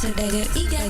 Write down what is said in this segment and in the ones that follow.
Saudagar Iga.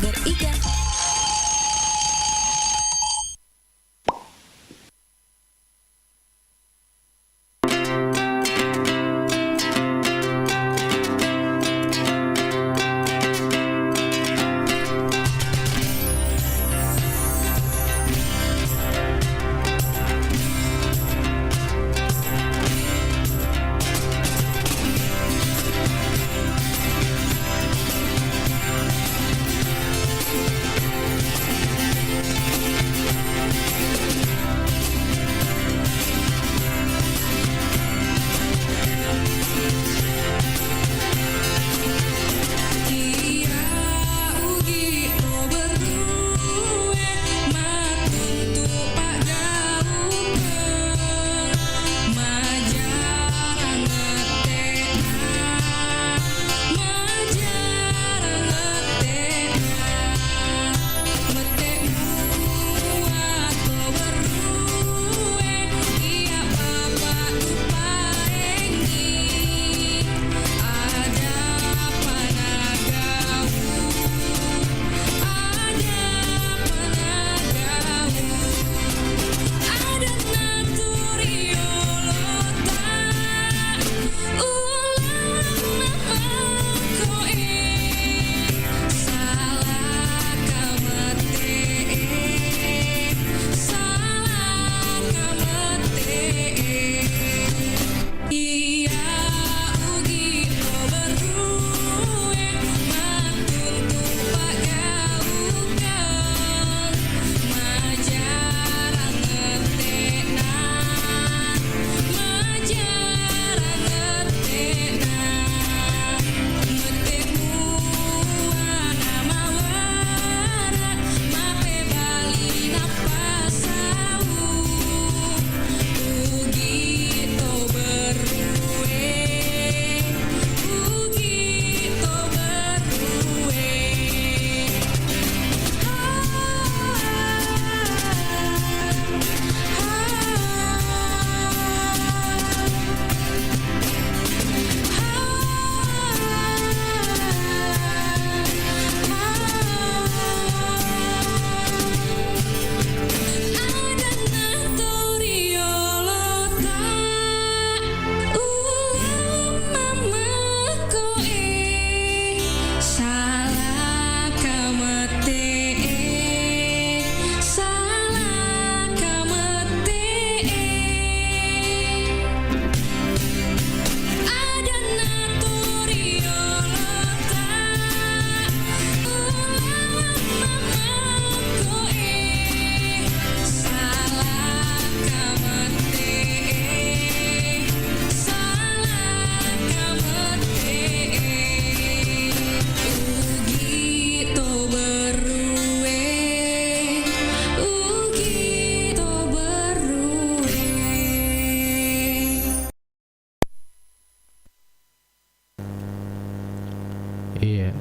Iya.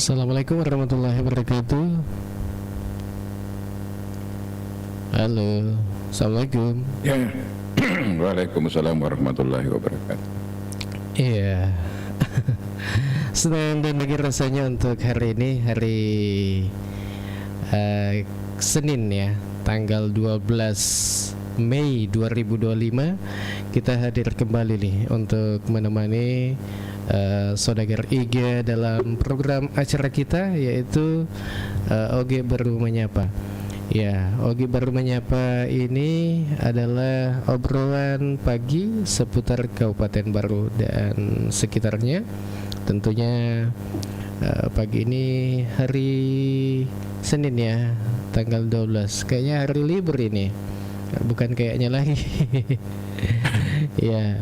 Assalamualaikum warahmatullahi wabarakatuh. Halo, assalamualaikum. Ya. Waalaikumsalam warahmatullahi wabarakatuh. Iya. Senang dan bagi rasanya untuk hari ini, hari Senin ya, tanggal 12 Mei 2025. Kita hadir kembali nih untuk menemani Saudagar Iga dalam program acara kita, yaitu Oge Baru Menyapa. Ya, Oge Baru Menyapa ini adalah obrolan pagi seputar Kabupaten Baru dan sekitarnya. Tentunya pagi ini hari Senin ya, tanggal 12. Kayaknya hari libur ini. Bukan kayaknya lagi. Ya,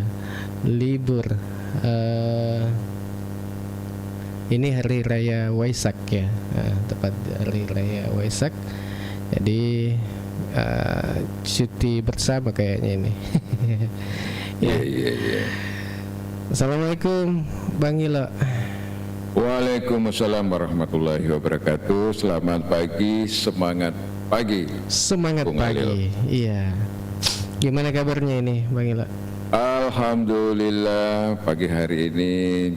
libur. Ini hari raya Waisak ya, tepat hari raya Waisak. Jadi cuti bersama kayaknya ini. Ya. Assalamualaikum Bang Ilo. Waalaikumsalam warahmatullahi wabarakatuh. Selamat pagi, semangat pagi. Semangat Bung pagi. Halil. Iya. Gimana kabarnya ini Bang Ilo? Alhamdulillah pagi hari ini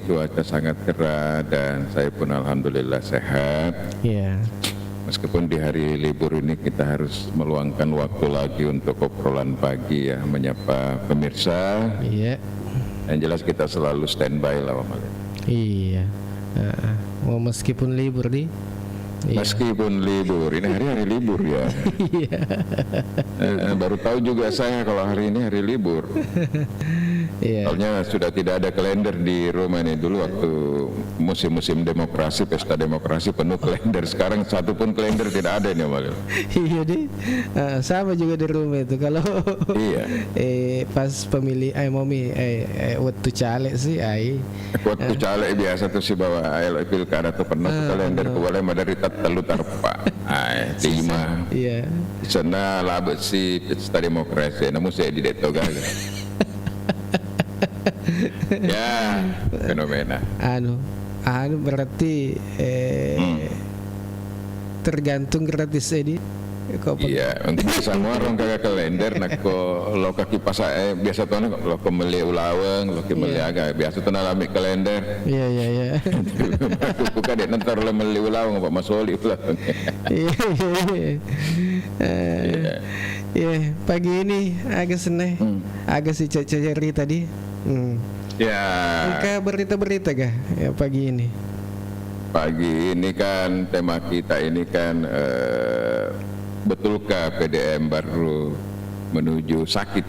cuaca sangat cerah dan saya pun alhamdulillah sehat. Iya. Meskipun di hari libur ini kita harus meluangkan waktu lagi untuk obrolan pagi ya, menyapa pemirsa. Iya. Yang jelas kita selalu standby lah Om Alil. Iya. Mau meskipun libur di. Iya. Meskipun libur, ini hari libur ya. Iya. Baru tahu juga saya kalau hari ini hari libur. Iya. Soalnya sudah tidak ada kalender di rumah ini. Dulu waktu musim-musim demokrasi, pesta demokrasi penuh kalender. Sekarang satu pun kalender tidak ada ini Om Alil. Iya di. Sama juga di rumah itu. Kalau Iya. pas pemilih momi waktu caleg sih Waktu caleg biasa tuh si bawa ayo pilkada tuh pernah tuh kalender boleh dari telu tarpa. Lima. Iya. Sana labet si pesta demokrasi. Namun saya di deto gagal. Ya, fenomena. Anu berarti tergantung gratis di. Iya, untuk semua orang kagak kalender nak ko lo kaki pas biasa tuh lo kembali ulaweng, lo kembali agak biasa tuh nalami kalender. Iya. Bukan dek nanti lo meli ulaweng apa masoli ulaweng. Iya, pagi ini agak seneh, agak si cari tadi. Ya. Buka berita-berita kah ya pagi ini? Pagi ini kan tema kita ini kan betulkah PDM baru menuju sakit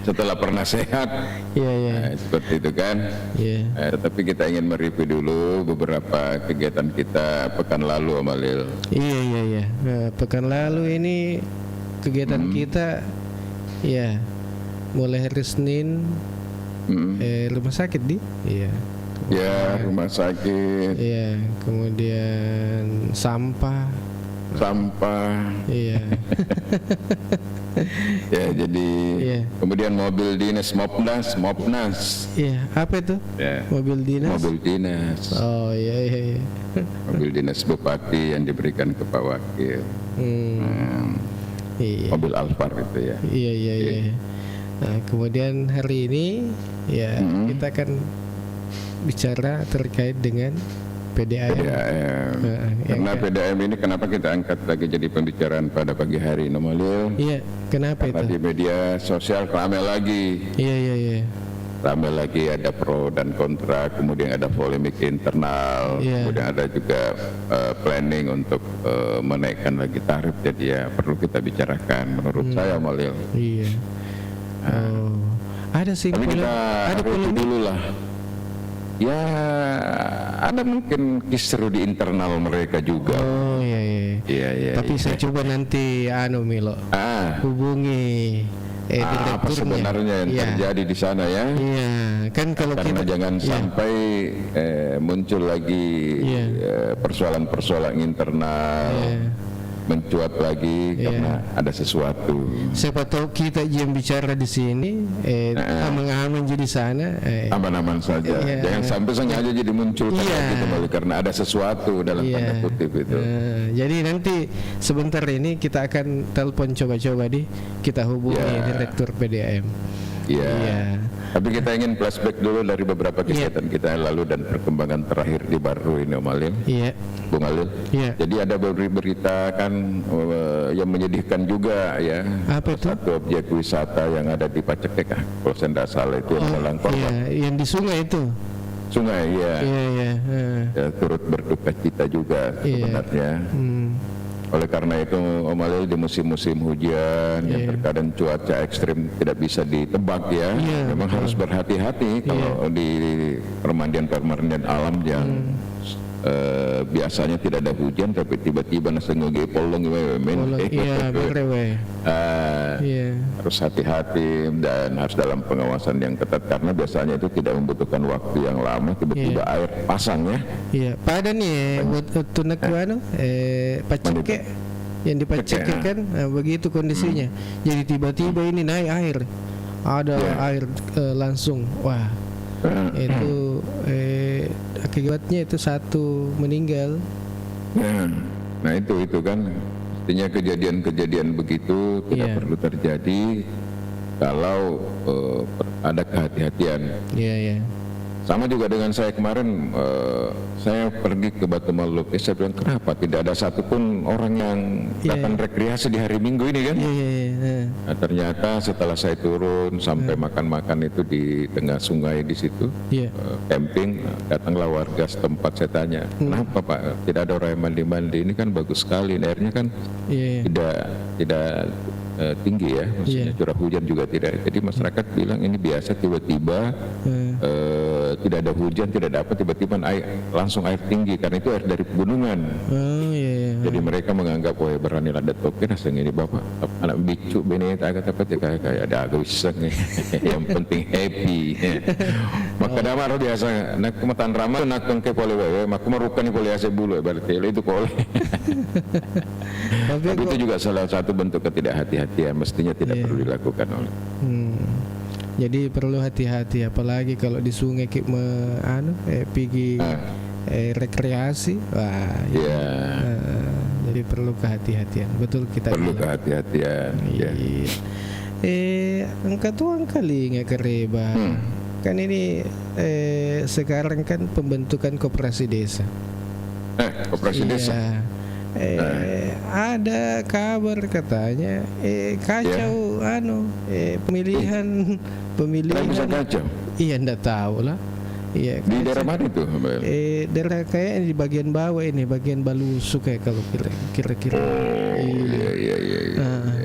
setelah pernah sehat? Iya. Seperti itu kan. Iya. Tetapi kita ingin mereview dulu beberapa kegiatan kita pekan lalu Om Alil. Iya. Pekan lalu ini kegiatan kita ya mulai hari Senin rumah sakit di. Iya. Ya, rumah sakit. Iya, kemudian sampah. Iya. Ya, jadi kemudian mobil dinas Mopnas. Iya, apa itu? Ya. Mobil dinas. Oh, iya. Mobil dinas bupati yang diberikan ke Pak Wakil. Iya. Mobil Alphard itu ya. Iya. Nah, kemudian hari ini ya kita akan bicara terkait dengan PDAM. Karena PDAM ini kenapa kita angkat lagi jadi pembicaraan pada pagi hari Om Alil? Iya, kenapa Karena itu? di media sosial ramai lagi. Iya. Ramai lagi, ada pro dan kontra, kemudian ada polemik internal, kemudian ada juga planning untuk menaikkan lagi tarif. Jadi ya perlu kita bicarakan menurut saya Om Alil. Iya. Ada sih. Tapi kita review dulu lah. Ya, ada mungkin kisru di internal mereka juga. Oh iya. Tapi saya coba nanti Milo hubungi apa sebenarnya yang terjadi di sana ya? Iya, kan kalau karena kita jangan sampai muncul lagi persoalan internal. Mencuat lagi karena ada sesuatu. Siapa tahu kita yang bicara di sini aman-aman jadi sana aman-aman saja. Jangan sampai sengaja jadi muncul lagi kembali karena ada sesuatu dalam tanda kutip itu. Jadi nanti sebentar ini kita akan telepon coba-coba kita hubungi Direktur PDAM. Iya. Tapi kita ingin flashback dulu dari beberapa kegiatan kita lalu dan perkembangan terakhir di Baru ini Om Alil. Iya. Bung Alil. Iya. Jadi ada berita kan yang menyedihkan juga ya. Apa itu? Satu objek wisata yang ada di Pacekek, kalau saya tidak salah itu yang menelan korban. Iya, yang di sungai itu. Sungai, iya. Iya. Ya, turut berduka cita juga sebenarnya. Oleh karena itu Om Alil di musim-musim hujan yang terkadang cuaca ekstrim tidak bisa ditebak ya. Memang harus berhati-hati kalau di pemandian alam yang biasanya tidak ada hujan tapi tiba-tiba nasi ngoge polong harus hati-hati dan harus dalam pengawasan yang ketat karena biasanya itu tidak membutuhkan waktu yang lama tiba-tiba air pasang ya. Iya, pada nih buat tunak Pacekek yang di Pacekek kan begitu kondisinya. Jadi tiba-tiba ini naik air. Ada air langsung. Wah. Itu akibatnya itu satu meninggal. Nah itu kan artinya kejadian-kejadian begitu tidak perlu terjadi kalau ada kehati-hatian. Iya, iya. Sama juga dengan saya kemarin, saya pergi ke Batu Maluk, saya bilang kenapa tidak ada satupun orang yang datang rekreasi di hari Minggu ini kan? Nah, ternyata setelah saya turun sampai makan-makan itu di tengah sungai di situ, camping, datanglah warga setempat. Saya tanya, kenapa Pak tidak ada orang yang mandi-mandi? Ini kan bagus sekali, airnya kan tidak tinggi ya, maksudnya curah hujan juga tidak. Jadi masyarakat bilang ini biasa, tiba-tiba tidak ada hujan, tidak ada apa, tiba-tiba langsung air tinggi karena itu air dari pegunungan. Jadi mereka menganggap wah beranilah datokin asing ini bapak anak bicu benet agak apa kayak ada agak iseng yang penting happy. Maka damar biasa nak kematan ramah nak ke pole wewe mak merukan pole ase bulu berarti itu pole. Tapi itu juga salah satu bentuk ketidakhati-hatian, mestinya tidak perlu dilakukan oleh. Jadi perlu hati-hati, apalagi kalau di sungai pergi rekreasi, jadi perlu kehati-hatian. Betul kita perlu kehati-hatian. Angka tuang kali nggak kereba. Kan ini sekarang kan pembentukan koperasi desa. Koperasi desa. Ada kabar katanya kacau pemilihan bisa kacau. Iya ndak tahu lah. Iya, di daerah mana itu? Daerah kayak di bagian bawah ini, bagian Balusu kayak kalau kira-kira. Iya.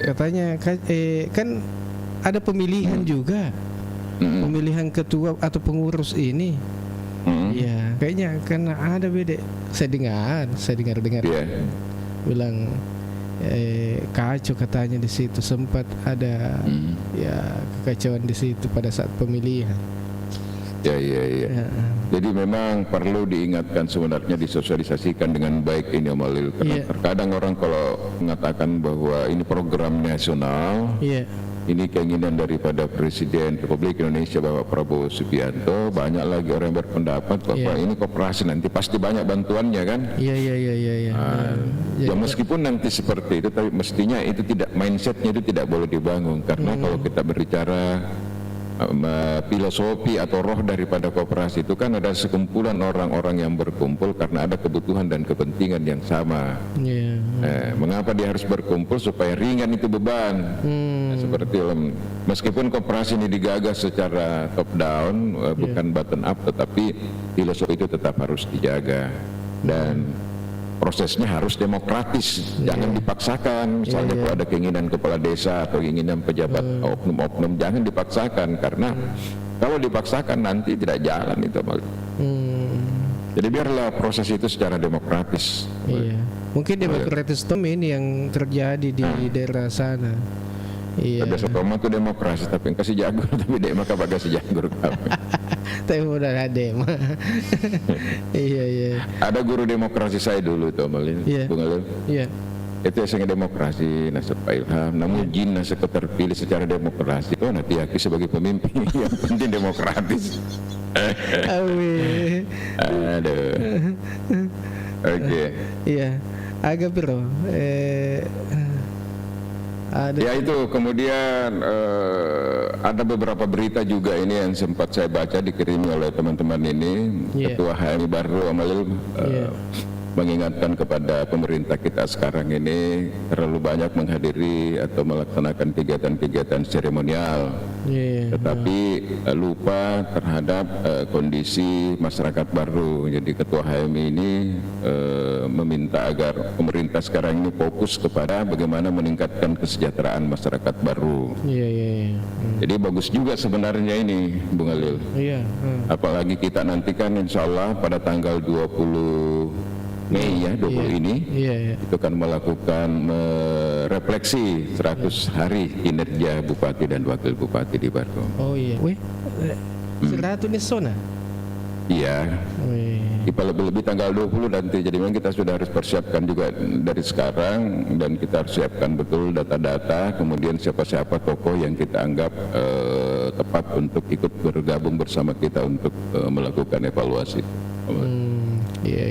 Katanya kan ada pemilihan juga. Pemilihan ketua atau pengurus ini. Iya, kayaknya karena ada beda. Saya dengar bilang kacau katanya di situ, sempat ada kekacauan di situ pada saat pemilihan. Ya. Jadi memang perlu diingatkan, sebenarnya disosialisasikan dengan baik ini Om Alil. Karena terkadang orang kalau mengatakan bahwa ini program nasional, ini keinginan daripada Presiden Republik Indonesia Bapak Prabowo Subianto, banyak lagi orang yang berpendapat bahwa ini koperasi nanti pasti banyak bantuannya kan? Iya. Ya meskipun nanti seperti itu, tapi mestinya itu tidak, mindsetnya itu tidak boleh dibangun, karena kalau kita berbicara filosofi atau roh daripada koperasi itu kan ada sekumpulan orang-orang yang berkumpul karena ada kebutuhan dan kepentingan yang sama. Mengapa dia harus berkumpul? Supaya ringan itu beban. Seperti meskipun koperasi ini digagas secara top down, bukan bottom up, tetapi filosofi itu tetap harus dijaga dan prosesnya harus demokratis, jangan dipaksakan. Misalnya kalau ada keinginan kepala desa atau keinginan pejabat oknum-oknum, jangan dipaksakan, karena kalau dipaksakan nanti tidak jalan itu. Jadi biarlah proses itu secara demokratis. Mungkin demokratis ini yang terjadi di daerah sana. Biasa Toma itu demokrasi, tapi kasih jagur, tapi dek maka kasih jagur kami. Tapi udah ada mah. Iya. Ada guru demokrasi saya dulu itu Malin, Bung Alil. Itu yang demokrasi nasib Pak Ilham. Namun jin nasib terpilih secara demokrasi. Itu nanti Aki sebagai pemimpin yang penting demokratis. Aduh. Oke. Iya. Agak bro. Ya itu kemudian ada beberapa berita juga ini yang sempat saya baca dikirimi oleh teman-teman ini. Ketua HMI baru Amalil mengingatkan kepada pemerintah kita sekarang ini terlalu banyak menghadiri atau melaksanakan kegiatan-kegiatan seremonial, tetapi lupa terhadap kondisi masyarakat baru. Jadi Ketua HMI ini meminta agar pemerintah sekarang ini fokus kepada bagaimana meningkatkan kesejahteraan masyarakat baru. Jadi bagus juga sebenarnya ini, Bung Alil. Apalagi kita nantikan insya Allah pada tanggal 20 Mei 20 ini itu kan melakukan refleksi 100 hari kinerja Bupati dan Wakil Bupati di Barkom. 100 nih zona? Iya. Lebih tanggal 20 nanti. Jadi memang kita sudah harus persiapkan juga dari sekarang, dan kita harus siapkan betul data-data, kemudian siapa-siapa tokoh yang kita anggap tepat untuk ikut bergabung bersama kita untuk melakukan evaluasi. Iya.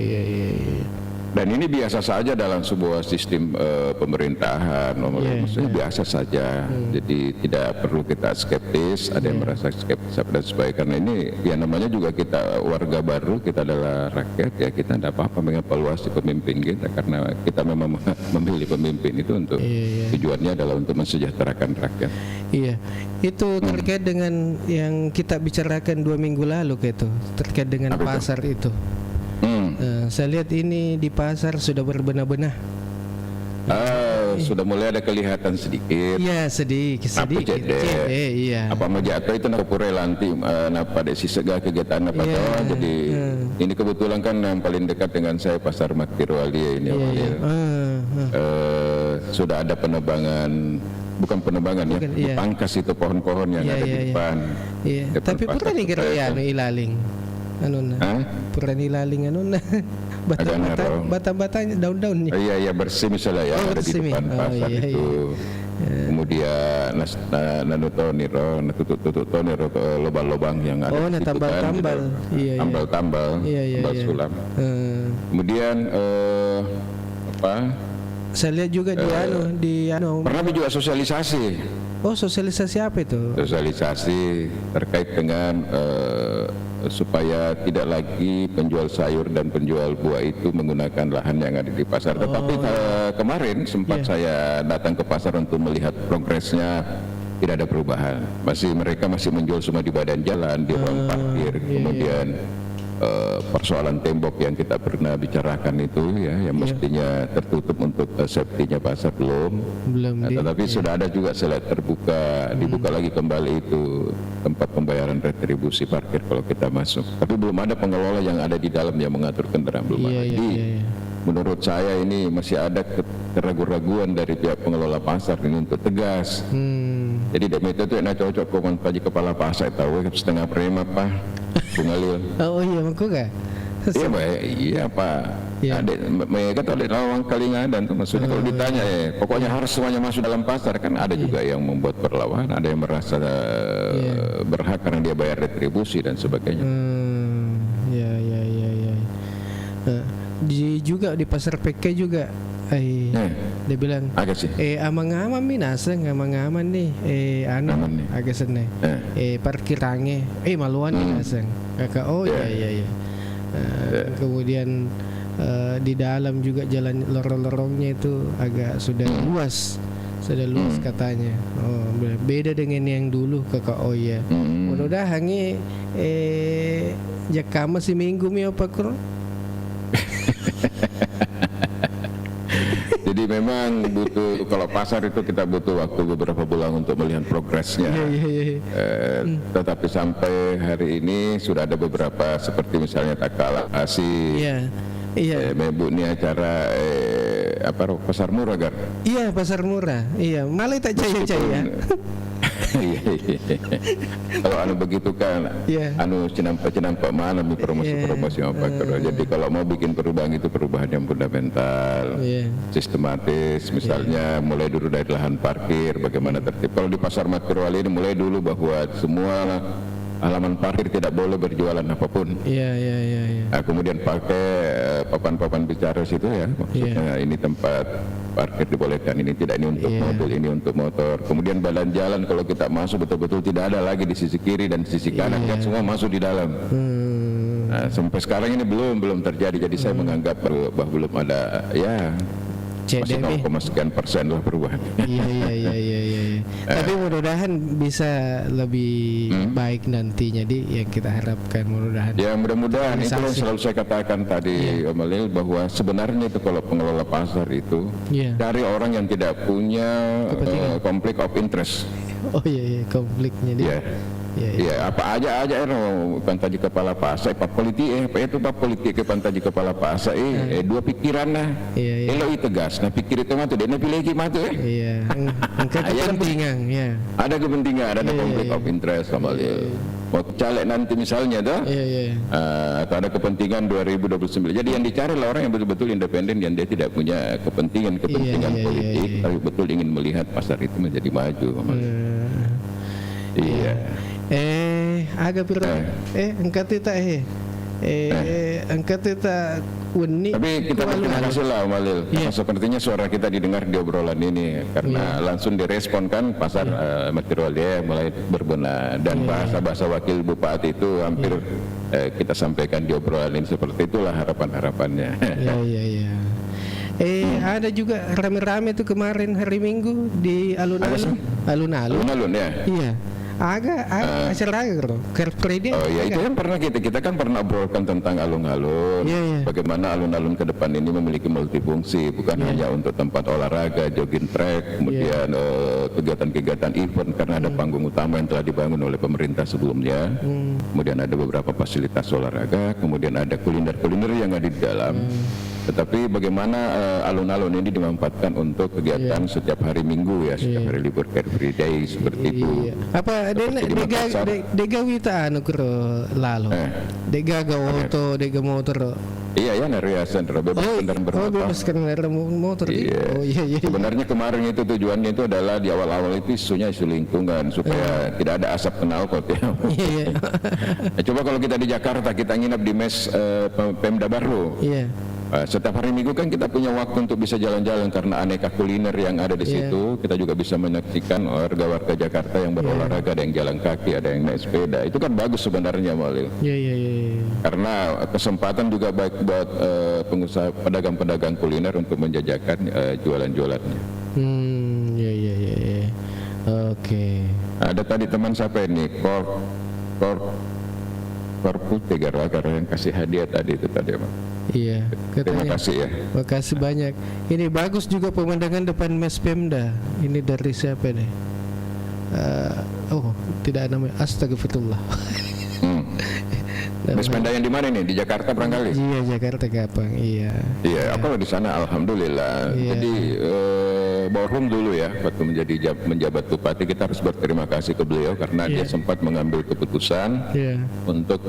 Dan ini biasa saja dalam sebuah sistem pemerintahan, maksudnya biasa saja. Jadi tidak perlu kita skeptis, ada yang merasa skeptis dan sebagainya. Karena ini ya namanya juga kita warga baru, kita adalah rakyat, ya kita tidak apa-apa mengevaluasi pemimpin kita karena kita memang memilih pemimpin itu untuk tujuannya adalah untuk mensejahterakan rakyat. Iya, itu terkait dengan yang kita bicarakan 2 minggu lalu gitu, terkait dengan pasar itu. Saya lihat ini di pasar sudah berbenah-benah. Sudah mulai ada kelihatan sedikit. Iya, sedikit. Iya. Apa mau jatuh itu nak pure lanti napa de sisega kegiatan apa tahu. Jadi ini kebetulan kan yang paling dekat dengan saya pasar Maktirwali ini. Sudah ada penebangan. Bukan penebangan ya, dipangkas itu pohon-pohon yang ada di depan. Iya. Tapi pura nih kira ya ilaling. Pura ilaling batang-batangnya daun-daunnya. Iya bersih misalnya ya ada di depan pasar itu. Kemudian tutup lubang-lubang yang ada di situ tambal-tambal. Tambal-tambal sulam. Kemudian saya lihat juga di pernah juga sosialisasi. Sosialisasi apa itu? Sosialisasi terkait dengan supaya tidak lagi penjual sayur dan penjual buah itu menggunakan lahan yang ada di pasar. Tetapi kemarin sempat saya datang ke pasar untuk melihat progresnya, tidak ada perubahan. Mereka masih menjual semua di badan jalan, di ruang parkir. Kemudian persoalan tembok yang kita pernah bicarakan itu ya, yang mestinya tertutup untuk safety-nya pasar belum. Tetapi sudah ada juga dibuka lagi kembali itu tempat pembayaran retribusi parkir kalau kita masuk. Tapi belum ada pengelola yang ada di dalam yang mengatur kendaraan, belum ada. Jadi menurut saya ini masih ada keraguan-raguan dari pihak pengelola pasar ini untuk tegas. Jadi demi itu enak cocok komentar kepala pasar tahu setengah prima Pak. Bungalil. Mangkuga. Iya Pak. Mereka tuh ada lawang Kalingadan tuh maksudnya kalau ditanya pokoknya harus semuanya masuk dalam pasar kan ada juga yang membuat perlawanan, ada yang merasa berhak karena dia bayar retribusi dan sebagainya. Juga di pasar PK juga. Dia bilang amang-amang minaseng amang-amang nih agak seneng parkirannya maluan minaseng kakak iya. Kemudian di dalam juga jalan lorong-lorongnya itu agak sudah luas katanya. Beda dengan yang dulu kakak. Mudah-mudahan jakama si minggu mi apa kurang. Jadi memang butuh, kalau pasar itu kita butuh waktu beberapa bulan untuk melihat progresnya. Tetapi sampai hari ini sudah ada beberapa seperti misalnya takalasi. Bu ini acara pasar murah gar. Iya pasar murah. Iya malah tak jaya. Kalau begitu kan cinampak mana promosi apa. Jadi kalau mau bikin perubahan itu perubahan yang fundamental, sistematis. Misalnya mulai dulu dari lahan parkir, bagaimana tertib. Kalau di pasar Maktirwali ini mulai dulu bahwa semua halaman parkir tidak boleh berjualan apapun. Kemudian pakai papan-papan bicara situ ya, maksudnya ini tempat parkir dibolehkan, ini tidak, ini untuk mobil, ini untuk motor. Kemudian badan jalan kalau kita masuk betul-betul tidak ada lagi di sisi kiri dan di sisi kanan, semua masuk di dalam. Sampai sekarang ini belum terjadi. Jadi saya menganggap bahwa belum ada masih 0,sekian% lah perubahan. Iya. Tapi mudah-mudahan bisa lebih baik nantinya yang kita harapkan mudah-mudahan. Ya mudah-mudahan itu yang selalu saya katakan tadi Om Alil, bahwa sebenarnya itu kalau pengelola pasar itu cari orang yang tidak punya konflik of interest. Konfliknya dia. Apa aja pantaji kepala pasar pak politik ke pantaji kepala pasar dua pikiran lah elok tegas pikir itu matu dia pilih gimana kepentingan ada kepentingan, ada konflik of interest sama mau caleg nanti misalnya atau ada kepentingan 2029. Jadi yang dicari lah orang yang betul-betul independen, yang dia tidak punya kepentingan politik, tapi betul ingin melihat pasar itu menjadi maju. Agak pira engkat kita angkat kita uni. Tapi kita berterima kasih lah Malil, sepertinya suara kita didengar di obrolan ini karena langsung direspon kan pasar material dia mulai berbenah dan bahasa-bahasa wakil bupati itu hampir kita sampaikan di obrolan ini, seperti itulah harapan-harapannya. Iya. Ada juga rame-rame tuh kemarin hari Minggu di alun-alun. Alun-alun ya. Iya. Agak acara Car Free Day. Oh ya, itu kan pernah kita kan pernah obrolkan tentang alun-alun. Bagaimana alun-alun ke depan ini memiliki multifungsi, bukan hanya untuk tempat olahraga, jogging track, kemudian kegiatan-kegiatan event karena ada panggung utama yang telah dibangun oleh pemerintah sebelumnya. Kemudian ada beberapa fasilitas olahraga, kemudian ada kuliner-kuliner yang ada di dalam. Tetapi bagaimana alun-alun ini dimanfaatkan untuk kegiatan setiap hari Minggu ya, setiap hari libur Car Free Day seperti itu. Apa dega wita anu kuro lalu. Dega auto, dega motor. Iya ya, nariasan bebas kendaraan bermotor. Bebas kendaraan motor. Iya. Sebenarnya kemarin itu tujuannya itu adalah di awal-awal itu isunya isu lingkungan supaya tidak ada asap knalpot ya. Iya. Coba kalau kita di Jakarta kita nginap di mes Pemda Baru. Iya. Setiap hari Minggu kan kita punya waktu untuk bisa jalan-jalan karena aneka kuliner yang ada di situ. Kita juga bisa menyaksikan warga-warga Jakarta yang berolahraga, ada yang jalan kaki, ada yang naik sepeda. Itu kan bagus sebenarnya Malil. Iya. Karena kesempatan juga baik buat pengusaha pedagang-pedagang kuliner untuk menjajakan jualan-jualannya. Iya. Oke. Ada tadi teman siapa ini? Korpu Tegar yang kasih hadiah tadi itu tadi Pak. Iya, terima kasih ya. Terima kasih banyak. Ini bagus juga pemandangan depan mes Pemda. Ini dari siapa nih? Tidak namanya. Astagfirullah. Mes Pemda yang di mana nih? Di Jakarta barangkali? Iya, Jakarta Kapang. Iya. Iya, aku di sana alhamdulillah. Jadi Borhum dulu ya, waktu menjabat bupati, kita harus berterima kasih ke beliau karena dia sempat mengambil keputusan untuk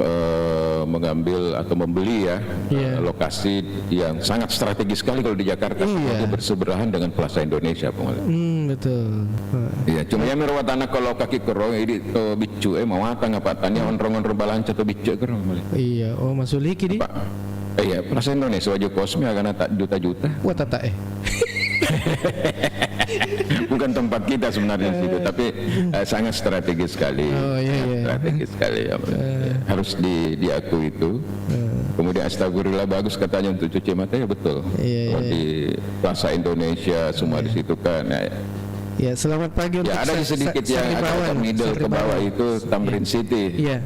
mengambil atau membeli lokasi yang sangat strategis sekali kalau di Jakarta, bersebelahan dengan Plaza Indonesia, betul. Iya, cuma yang merawat anak kalau kaki kerong ini bicu mau apa ngapatannya onrong-onrong balanca atau bicu kerong. Iya, masuk liki di. Iya, Plaza Indonesia wajib kosmi agak tak juta-juta. Wah tata Bukan tempat kita sebenarnya situ, tapi sangat strategis sekali. Strategis sekali ya. Harus diakui itu. Kemudian astagfirullah bagus katanya untuk cuci mata ya betul. Di Plaza Indonesia semua di situ kan. Ya, selamat pagi untuk ada sedikit yang agak middle ke bawah itu Tamrin City. Iya.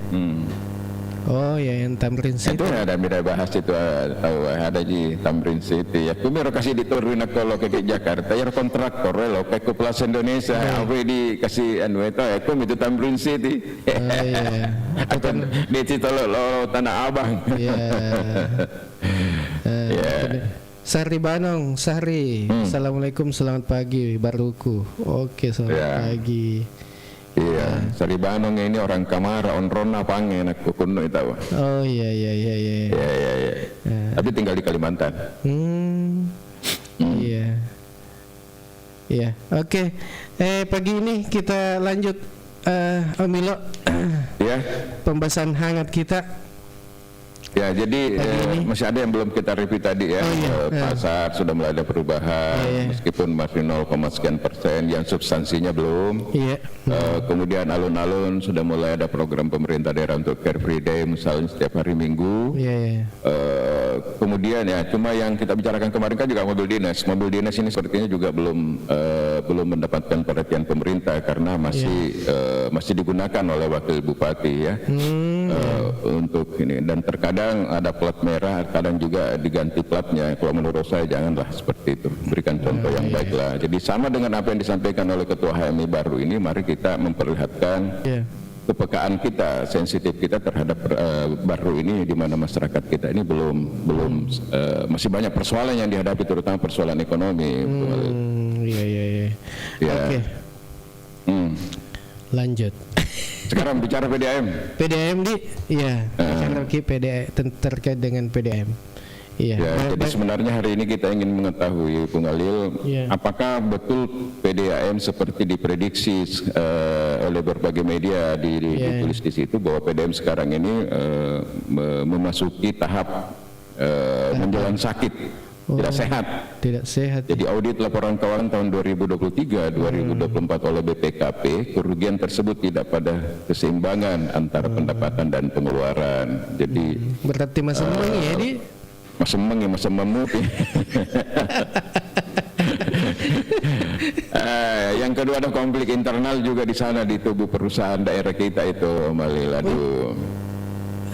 Oh ya, yang Tamrin City. Itu ada beda bahas itu ada di Tamrin City. Ya, kami kasih diturunin kalau ke Jakarta ya kontraktor lo ke Plaza Indonesia. Apa dikasih itu itu Tamrin City. Atau di situ lo Tanah Abang. Sari Banong, Sari. Assalamualaikum, selamat pagi baruku. Oke, selamat pagi. Iya, Sari Banong ini orang Kamara, onrona pangen aku kuno itu. Oh iya. Iya. Tapi tinggal di Kalimantan. Iya. Oke. Pagi ini kita lanjut Omilo. Pembahasan hangat kita. Ya, jadi masih ada yang belum kita review tadi ya. Pasar sudah mulai ada perubahan, meskipun masih 0,sekian% yang substansinya belum. Kemudian alun-alun sudah mulai ada program pemerintah daerah untuk Car Free Day, misalnya setiap hari Minggu. Kemudian cuma yang kita bicarakan kemarin kan juga mobil dinas. Mobil dinas ini sepertinya juga belum mendapatkan perhatian pemerintah karena masih digunakan oleh wakil bupati ya. Untuk ini, dan terkadang ada plat merah, kadang juga diganti platnya. Kalau menurut saya janganlah seperti itu, berikan contoh yang baiklah. Jadi sama dengan apa yang disampaikan oleh Ketua HMI baru ini, mari kita memperlihatkan kepekaan kita, sensitif kita terhadap baru ini, di mana masyarakat kita ini belum masih banyak persoalan yang dihadapi, terutama persoalan ekonomi. Oke. Lanjut. Sekarang bicara PDAM. PDAM bicara PDAM terkait dengan PDAM. Iya. Ya, jadi sebenarnya hari ini kita ingin mengetahui, Bung Alil, apakah betul PDAM seperti diprediksi oleh berbagai media ditulis di situ bahwa PDAM sekarang ini memasuki tahap menjelang sakit. Tidak sehat. Tidak sehat. Jadi audit laporan keuangan tahun 2023-2024 oleh BPKP, kerugian tersebut tidak pada keseimbangan antara pendapatan dan pengeluaran. Jadi berarti masa mengi ya di masa memuti. Yang kedua ada konflik internal juga di sana di tubuh perusahaan daerah kita itu, Malil. Aduh.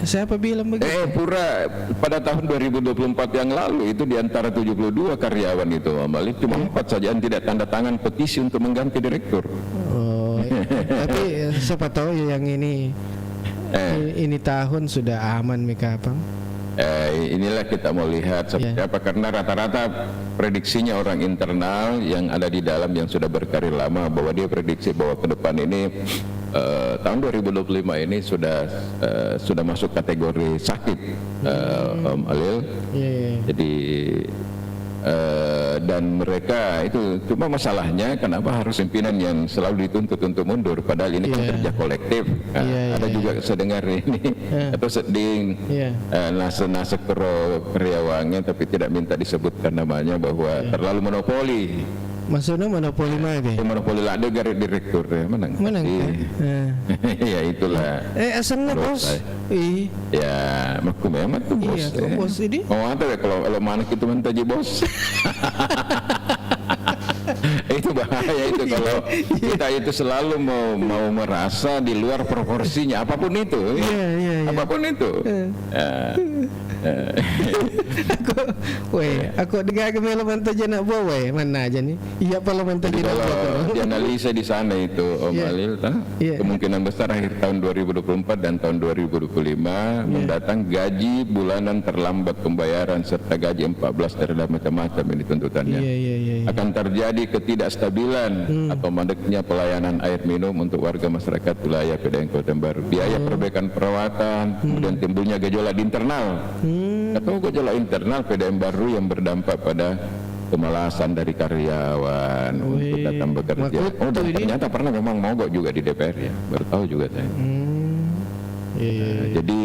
Siapa bilang begitu? Pura pada tahun 2024 yang lalu itu di antara 72 karyawan itu, Malik, cuma 4 saja yang tidak tanda tangan petisi untuk mengganti direktur. Oh, tapi siapa tahu yang ini tahun sudah aman mereka apa? Inilah kita mau lihat seperti apa, karena rata-rata prediksinya orang internal yang ada di dalam yang sudah berkarir lama bahwa dia prediksi bahwa ke depan ini tahun 2025 ini sudah masuk kategori sakit, Om Alil. Jadi dan mereka itu cuma masalahnya kenapa harus pimpinan yang selalu dituntut untuk mundur padahal ini kan kerja kolektif. Ada juga sedengar ini atau seding nase karyawannya tapi tidak minta disebutkan namanya bahwa terlalu monopoli. Maksudnya monopoli mana? Monopoli lah, ada garis direktur ya, menang. Ya itulah. Asalnya bos. Ya, maku memang tuh bos. Iya, bos ini. Oh, ada ya kalau mana kita mentaji bos. Itu bahaya itu kalau kita itu selalu mau merasa di luar proporsinya apapun itu. Apapun itu. Aku dengar kemana mentaji nak bawa mana aja nih. Iya parlemen tadi kalau dianalisa di sana itu Om Alil, kemungkinan besar akhir tahun 2024 dan tahun 2025 mendatang gaji bulanan terlambat pembayaran serta gaji 14 terhadap macam-macam ini tuntutannya. Akan terjadi ketidakstabilan atau mandeknya pelayanan air minum untuk warga masyarakat wilayah PDAM Kota Baru. Biaya perbaikan perawatan, kemudian timbulnya gejolak di internal. Atau gejolak internal PDAM Baru yang berdampak pada kemalasan dari karyawan untuk datang bekerja. Dan ternyata pernah memang mogok juga di DPR ya, baru tahu juga saya. Jadi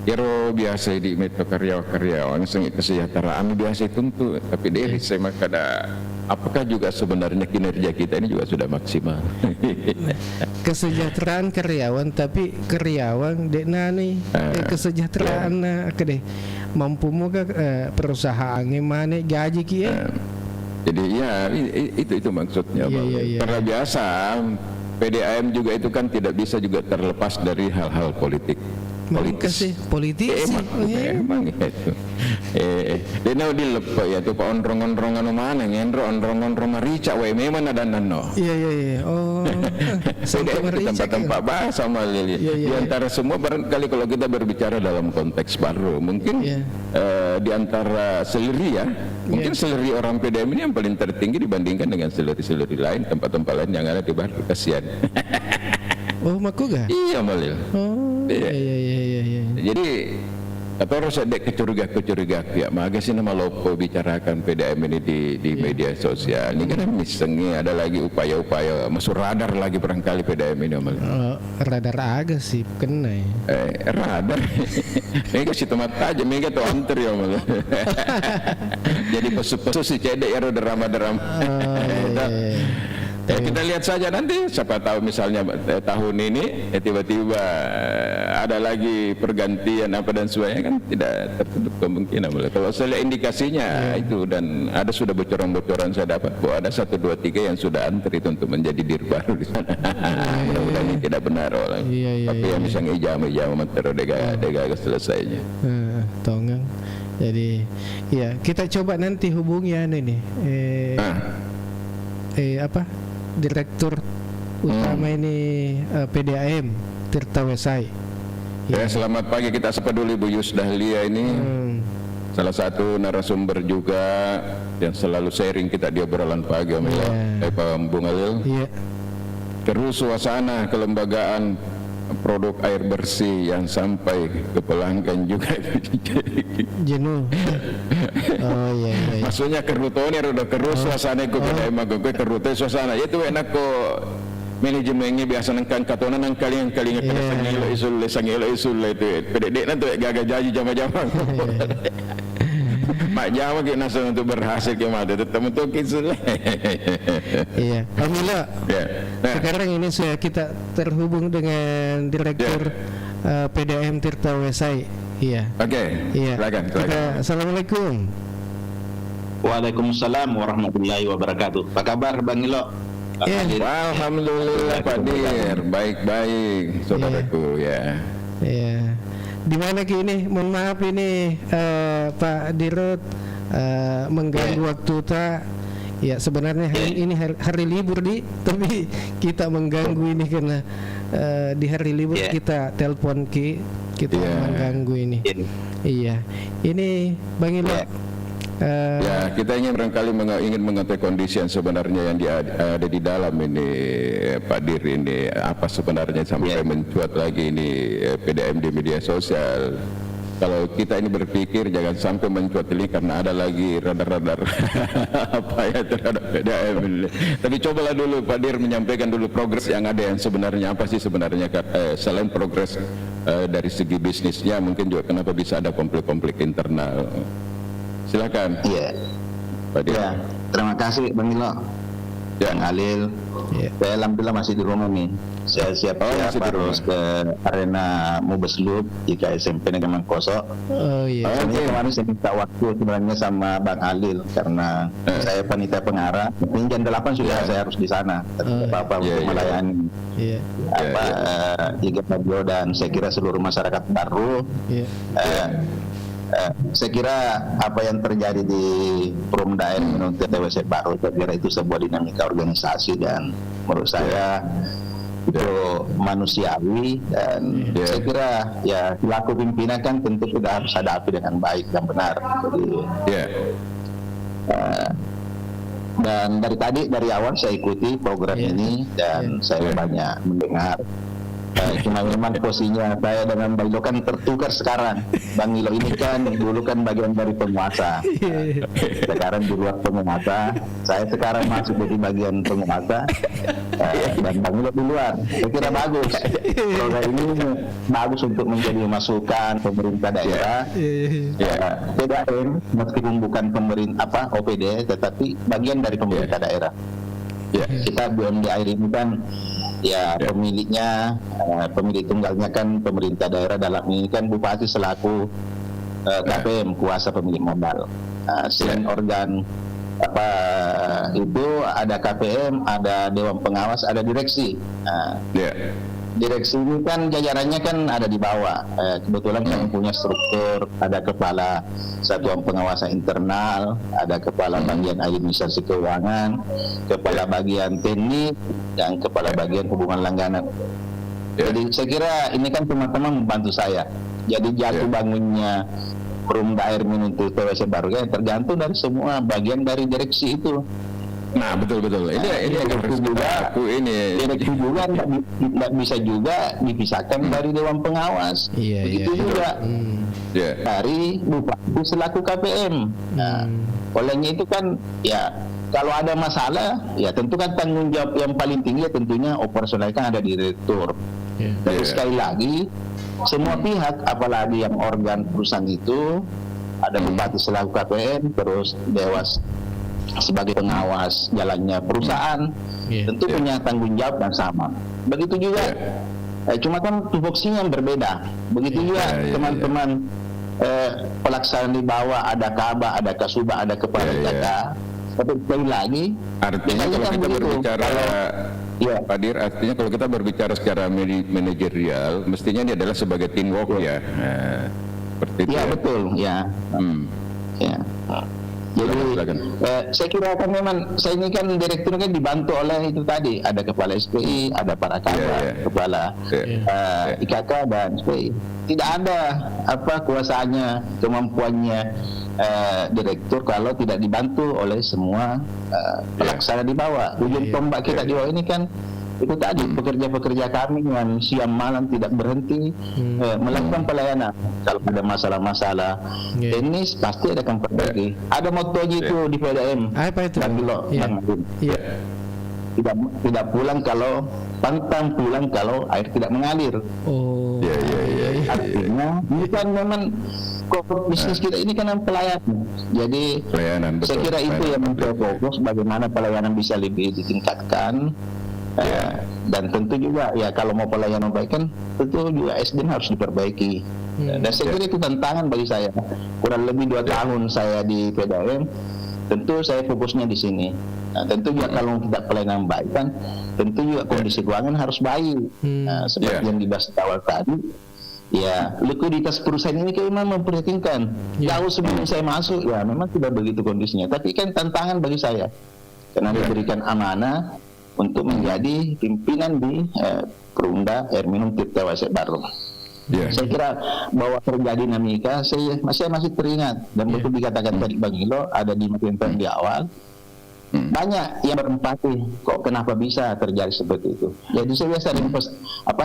kira biasa di metode karyawan sengit kesejahteraan biasa tentu, tapi dari saya makada apakah juga sebenarnya kinerja kita ini juga sudah maksimal? Kesejahteraan karyawan, tapi karyawan dek nani kesejahteraan deh mampu moga perusahaannya mana gaji kia. Jadi ya itu maksudnya. Karena biasa PDAM juga itu kan tidak bisa juga terlepas dari hal-hal politik. Politisi. Emang itu. Dia di lepas ya tuh pak onrong-onrongan mana ngendro onrong-onrong marica we memang ada nano. Iya. Oh. Sampai marica tempat bahasa sama Lili. Di antara semua barangkali kalau kita berbicara dalam konteks baru, mungkin di antara seleri ya, mungkin seleri orang PDAM ini yang paling tertinggi dibandingkan dengan seleri-seleri lain, tempat-tempat lain yang ada di Baru. Kasihan. Oh, makuga? Iya, Malil. Oh, iya. Jadi atau harus ada kecuriga ya maga sih nama lopo bicarakan PDAM ini di media sosial ini kan misalnya ada lagi upaya-upaya masuk radar lagi barangkali PDAM ini radar agak sih kena ya. Radar mega si tempat aja mega tuh anter ya malah jadi pesu-pesu si cedek ya drama-drama. Kita lihat saja nanti, siapa tahu misalnya tahun ini tiba-tiba ada lagi pergantian apa dan sebagainya kan tidak tertutup kemungkinan. Kalau saya lihat indikasinya itu dan ada sudah bocoran-bocoran saya dapat bahwa ada 1, 2, 3 yang sudah antri untuk menjadi dir baru di sana. Mudah-mudahan ini tidak benar orang. Tapi yang misalnya ijama mentero dega selesainya. Tongang. Jadi ya kita coba nanti hubungi nih. Direktur utama ini PDAM Tirta Wesai. Ya, selamat pagi, kita sapa dulu Ibu Yus Dahlia ini. Salah satu narasumber juga yang selalu sharing kita di obrolan pagi Pak Bung Alil. Terus suasana kelembagaan produk air bersih yang sampai ke pelanggan juga jenuh. Oh iya. Maksudnya kerutone udah kerut suasana ko kada emang ko kerute suasana itu enak ko manajemennya biasa nangkan katona nang kali kada sangilo isul itu pedek nanti gagal jaji jama-jama. Mak Jawa kita nasa untuk berhasil kemana tetap untuk kisul. Iya. Alhamdulillah. Sekarang ini kita terhubung dengan Direktur PDAM Tirta Wesai. Iya. Oke. Iya. Silakan. Assalamualaikum. Waalaikumsalam warahmatullahi wabarakatuh. Apa kabar Bang Ilo? Alhamdulillah Pak Dir, baik-baik saudaraku ya. Iya. Di mana ini? Mohon maaf ini Pak Dirut mengganggu waktu tak. Ya sebenarnya ini hari libur tapi kita mengganggu ini karena di hari libur kita telepon kita mengganggu ini. Iya. Ini Bang Ilo. Ya kita ingin mengetahui kondisi yang sebenarnya yang ada di dalam ini Pak Dir ini apa sebenarnya sampai mencuat lagi ini PDAM di media sosial. Kalau kita ini berpikir jangan sampai mencuat ini karena ada lagi radar-radar apa ya terhadap PDAM ini. Tapi cobalah dulu Pak Dir menyampaikan dulu progres yang ada yang sebenarnya apa sih sebenarnya selain progres dari segi bisnisnya mungkin juga kenapa bisa ada konflik-konflik internal. Silakan. Iya. Ya, terima kasih Bang Ilo. Bang Halil. Saya alhamdulillah masih di rumah nih. Saya siap-siap harus ke arena Mubeslup jika SMP Negeri Mangkoso. Oh iya. Kemarin saya minta waktu sebenarnya sama Bang Halil karena saya panitia pengarah. Mungkin jam 8 sudah saya harus di sana. Apa-apa untuk melayani. Tiga radio dan saya kira seluruh masyarakat baru. Saya kira apa yang terjadi di Perumda Air Minum TWC Baru, saya kira itu sebuah dinamika organisasi dan menurut saya itu manusiawi dan saya kira ya selaku pimpinan kan tentu sudah harus hadapi dengan baik dan benar. Jadi, dan dari awal saya ikuti program ini dan saya banyak mendengar. Cuma memang posisinya saya dengan Bang Ilo kan tertukar sekarang. Bang Ilo ini kan dulu kan bagian dari penguasa, sekarang di luar penguasa. Saya sekarang masuk di bagian penguasa dan Bang Ilo di luar. Saya kira bagus. Program ini bagus untuk menjadi masukan pemerintah daerah. PDAM meskipun bukan pemerintah OPD, tetapi bagian dari pemerintah daerah. Kita BUMD Air ini kan pemiliknya, pemilik tunggalnya kan pemerintah daerah, dalam ini kan bupati selaku KPM, kuasa pemilik modal. Selain organ itu ada KPM, ada Dewan Pengawas, ada direksi. Direksi ini kan jajarannya kan ada di bawah. Kebetulan kami punya struktur, ada kepala satuan pengawasan internal, ada kepala bagian administrasi keuangan, kepala bagian teknik, dan kepala bagian hubungan langganan. Jadi saya kira ini kan teman-teman membantu saya. Jadi jatuh bangunnya Perumda Air Minum TWC Baru kan tergantung dari semua bagian dari direksi itu. Nah betul. Ini yang harus kita aku ini. Direksi juga tidak bisa juga dipisahkan dari Dewan Pengawas. Begitu juga dari bupati selaku KPM. Olehnya itu kan kalau ada masalah tentu kan tanggung jawab yang paling tinggi tentunya operasional kan ada di direktur. Tapi sekali lagi semua pihak apalagi yang organ perusahaan itu ada bupati selaku KPM terus Dewas sebagai pengawas jalannya perusahaan tentu punya tanggung jawab yang sama. Begitu juga cuma kan tupoksinya yang berbeda. Begitu juga teman-teman pelaksanaan di bawah ada Kabah, ada Kasubah, ada kepala jaga. Tapi sekali lagi artinya kalau kita berbicara Pak Dir, artinya kalau kita berbicara secara manajerial mestinya ini adalah sebagai teamwork seperti itu. Betul Jadi saya kira kan memang saya ini kan direktur kan dibantu oleh itu tadi ada kepala SPI, ada para kabah, kepala IKK dan SPI. Tidak ada kuasanya, kemampuannya direktur kalau tidak dibantu oleh semua pelaksana di bawah. Ujung tombak kita di bawah ini kan itu tadi pekerja-pekerja kami yang siang malam tidak berhenti melakukan pelayanan. Kalau ada masalah-masalah teknis pasti ada akan perbaiki. Ada motonya itu di PDM. Apa itu? Tidak pulang kalau pantang pulang kalau air tidak mengalir. Oh. Artinya ini kan memang bisnis kita ini kan pelayanan. Jadi pelayanan, saya kira itu yang fokus bagaimana pelayanan bisa lebih ditingkatkan. Dan tentu juga ya kalau mau pelayanan baik kan tentu juga SDM harus diperbaiki. Dan saya kira itu tantangan bagi saya. Kurang lebih 2 tahun saya di PDM, tentu saya fokusnya di sini. Nah, tentu juga kalau tidak pelayanan baik kan, tentu juga kondisi keuangan harus baik. Seperti yang dibahas awal tadi, ya likuiditas perusahaan ini kan memang memprihatinkan. Jauh sebelum saya masuk, ya memang tidak begitu kondisinya. Tapi kan tantangan bagi saya, karena diberikan amanah untuk menjadi pimpinan di Perumda Air Minum Tirta Waisek Baru. Saya kira bahwa terjadi dinamika, saya masih teringat dan betul dikatakan tadi Bang Ilo ada di materi di awal. Banyak yang berempati, kok kenapa bisa terjadi seperti itu. Jadi saya biasa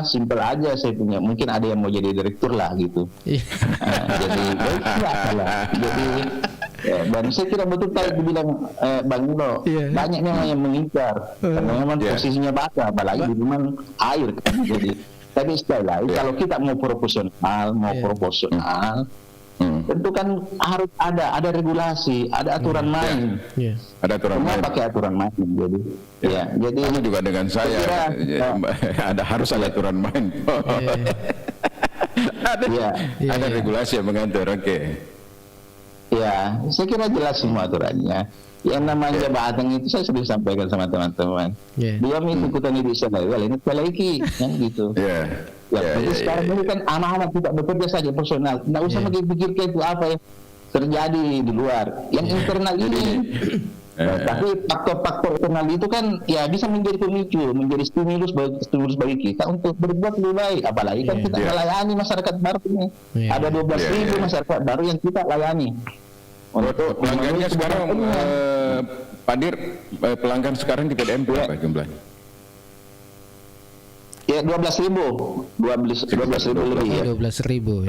simpel aja saya punya. Mungkin ada yang mau jadi direktur lah gitu. Jadi tidak salah. Jadi dan saya kira betul tadi dibilang Bang Ilo, banyak memang yang mengincar karena memang posisinya basah, apalagi di rumah air kan. Jadi tapi sekali lagi kalau kita mau proporsional, tentu kan harus ada regulasi, ada aturan main. Ada aturan main. Pakai aturan main. Jadi jadi ini juga dengan saya harus ada aturan main. Ada regulasi yang mengatur. Ya, saya kira jelas semua aturannya. Yang namanya jabatan itu saya sudah sampaikan sama teman-teman. Dia mengikutan ini ini lagi kan gitu. Jadi sekarang ini kan anak-anak tidak bekerja saja personal. Tidak usah pikirkan itu apa yang terjadi di luar. Yang internal ini. Tapi faktor-faktor internal itu kan ya bisa menjadi pemicu, menjadi stimulus bagi kita untuk berbuat lebih baik. Apalagi kan kita melayani masyarakat baru ini. Ada 12.000 masyarakat baru yang kita layani. Untuk pelanggannya sekarang, Pak Dir, pelanggan sekarang di PDM berapa jumlahnya? Ya 12.000 lebih ya. 12.000.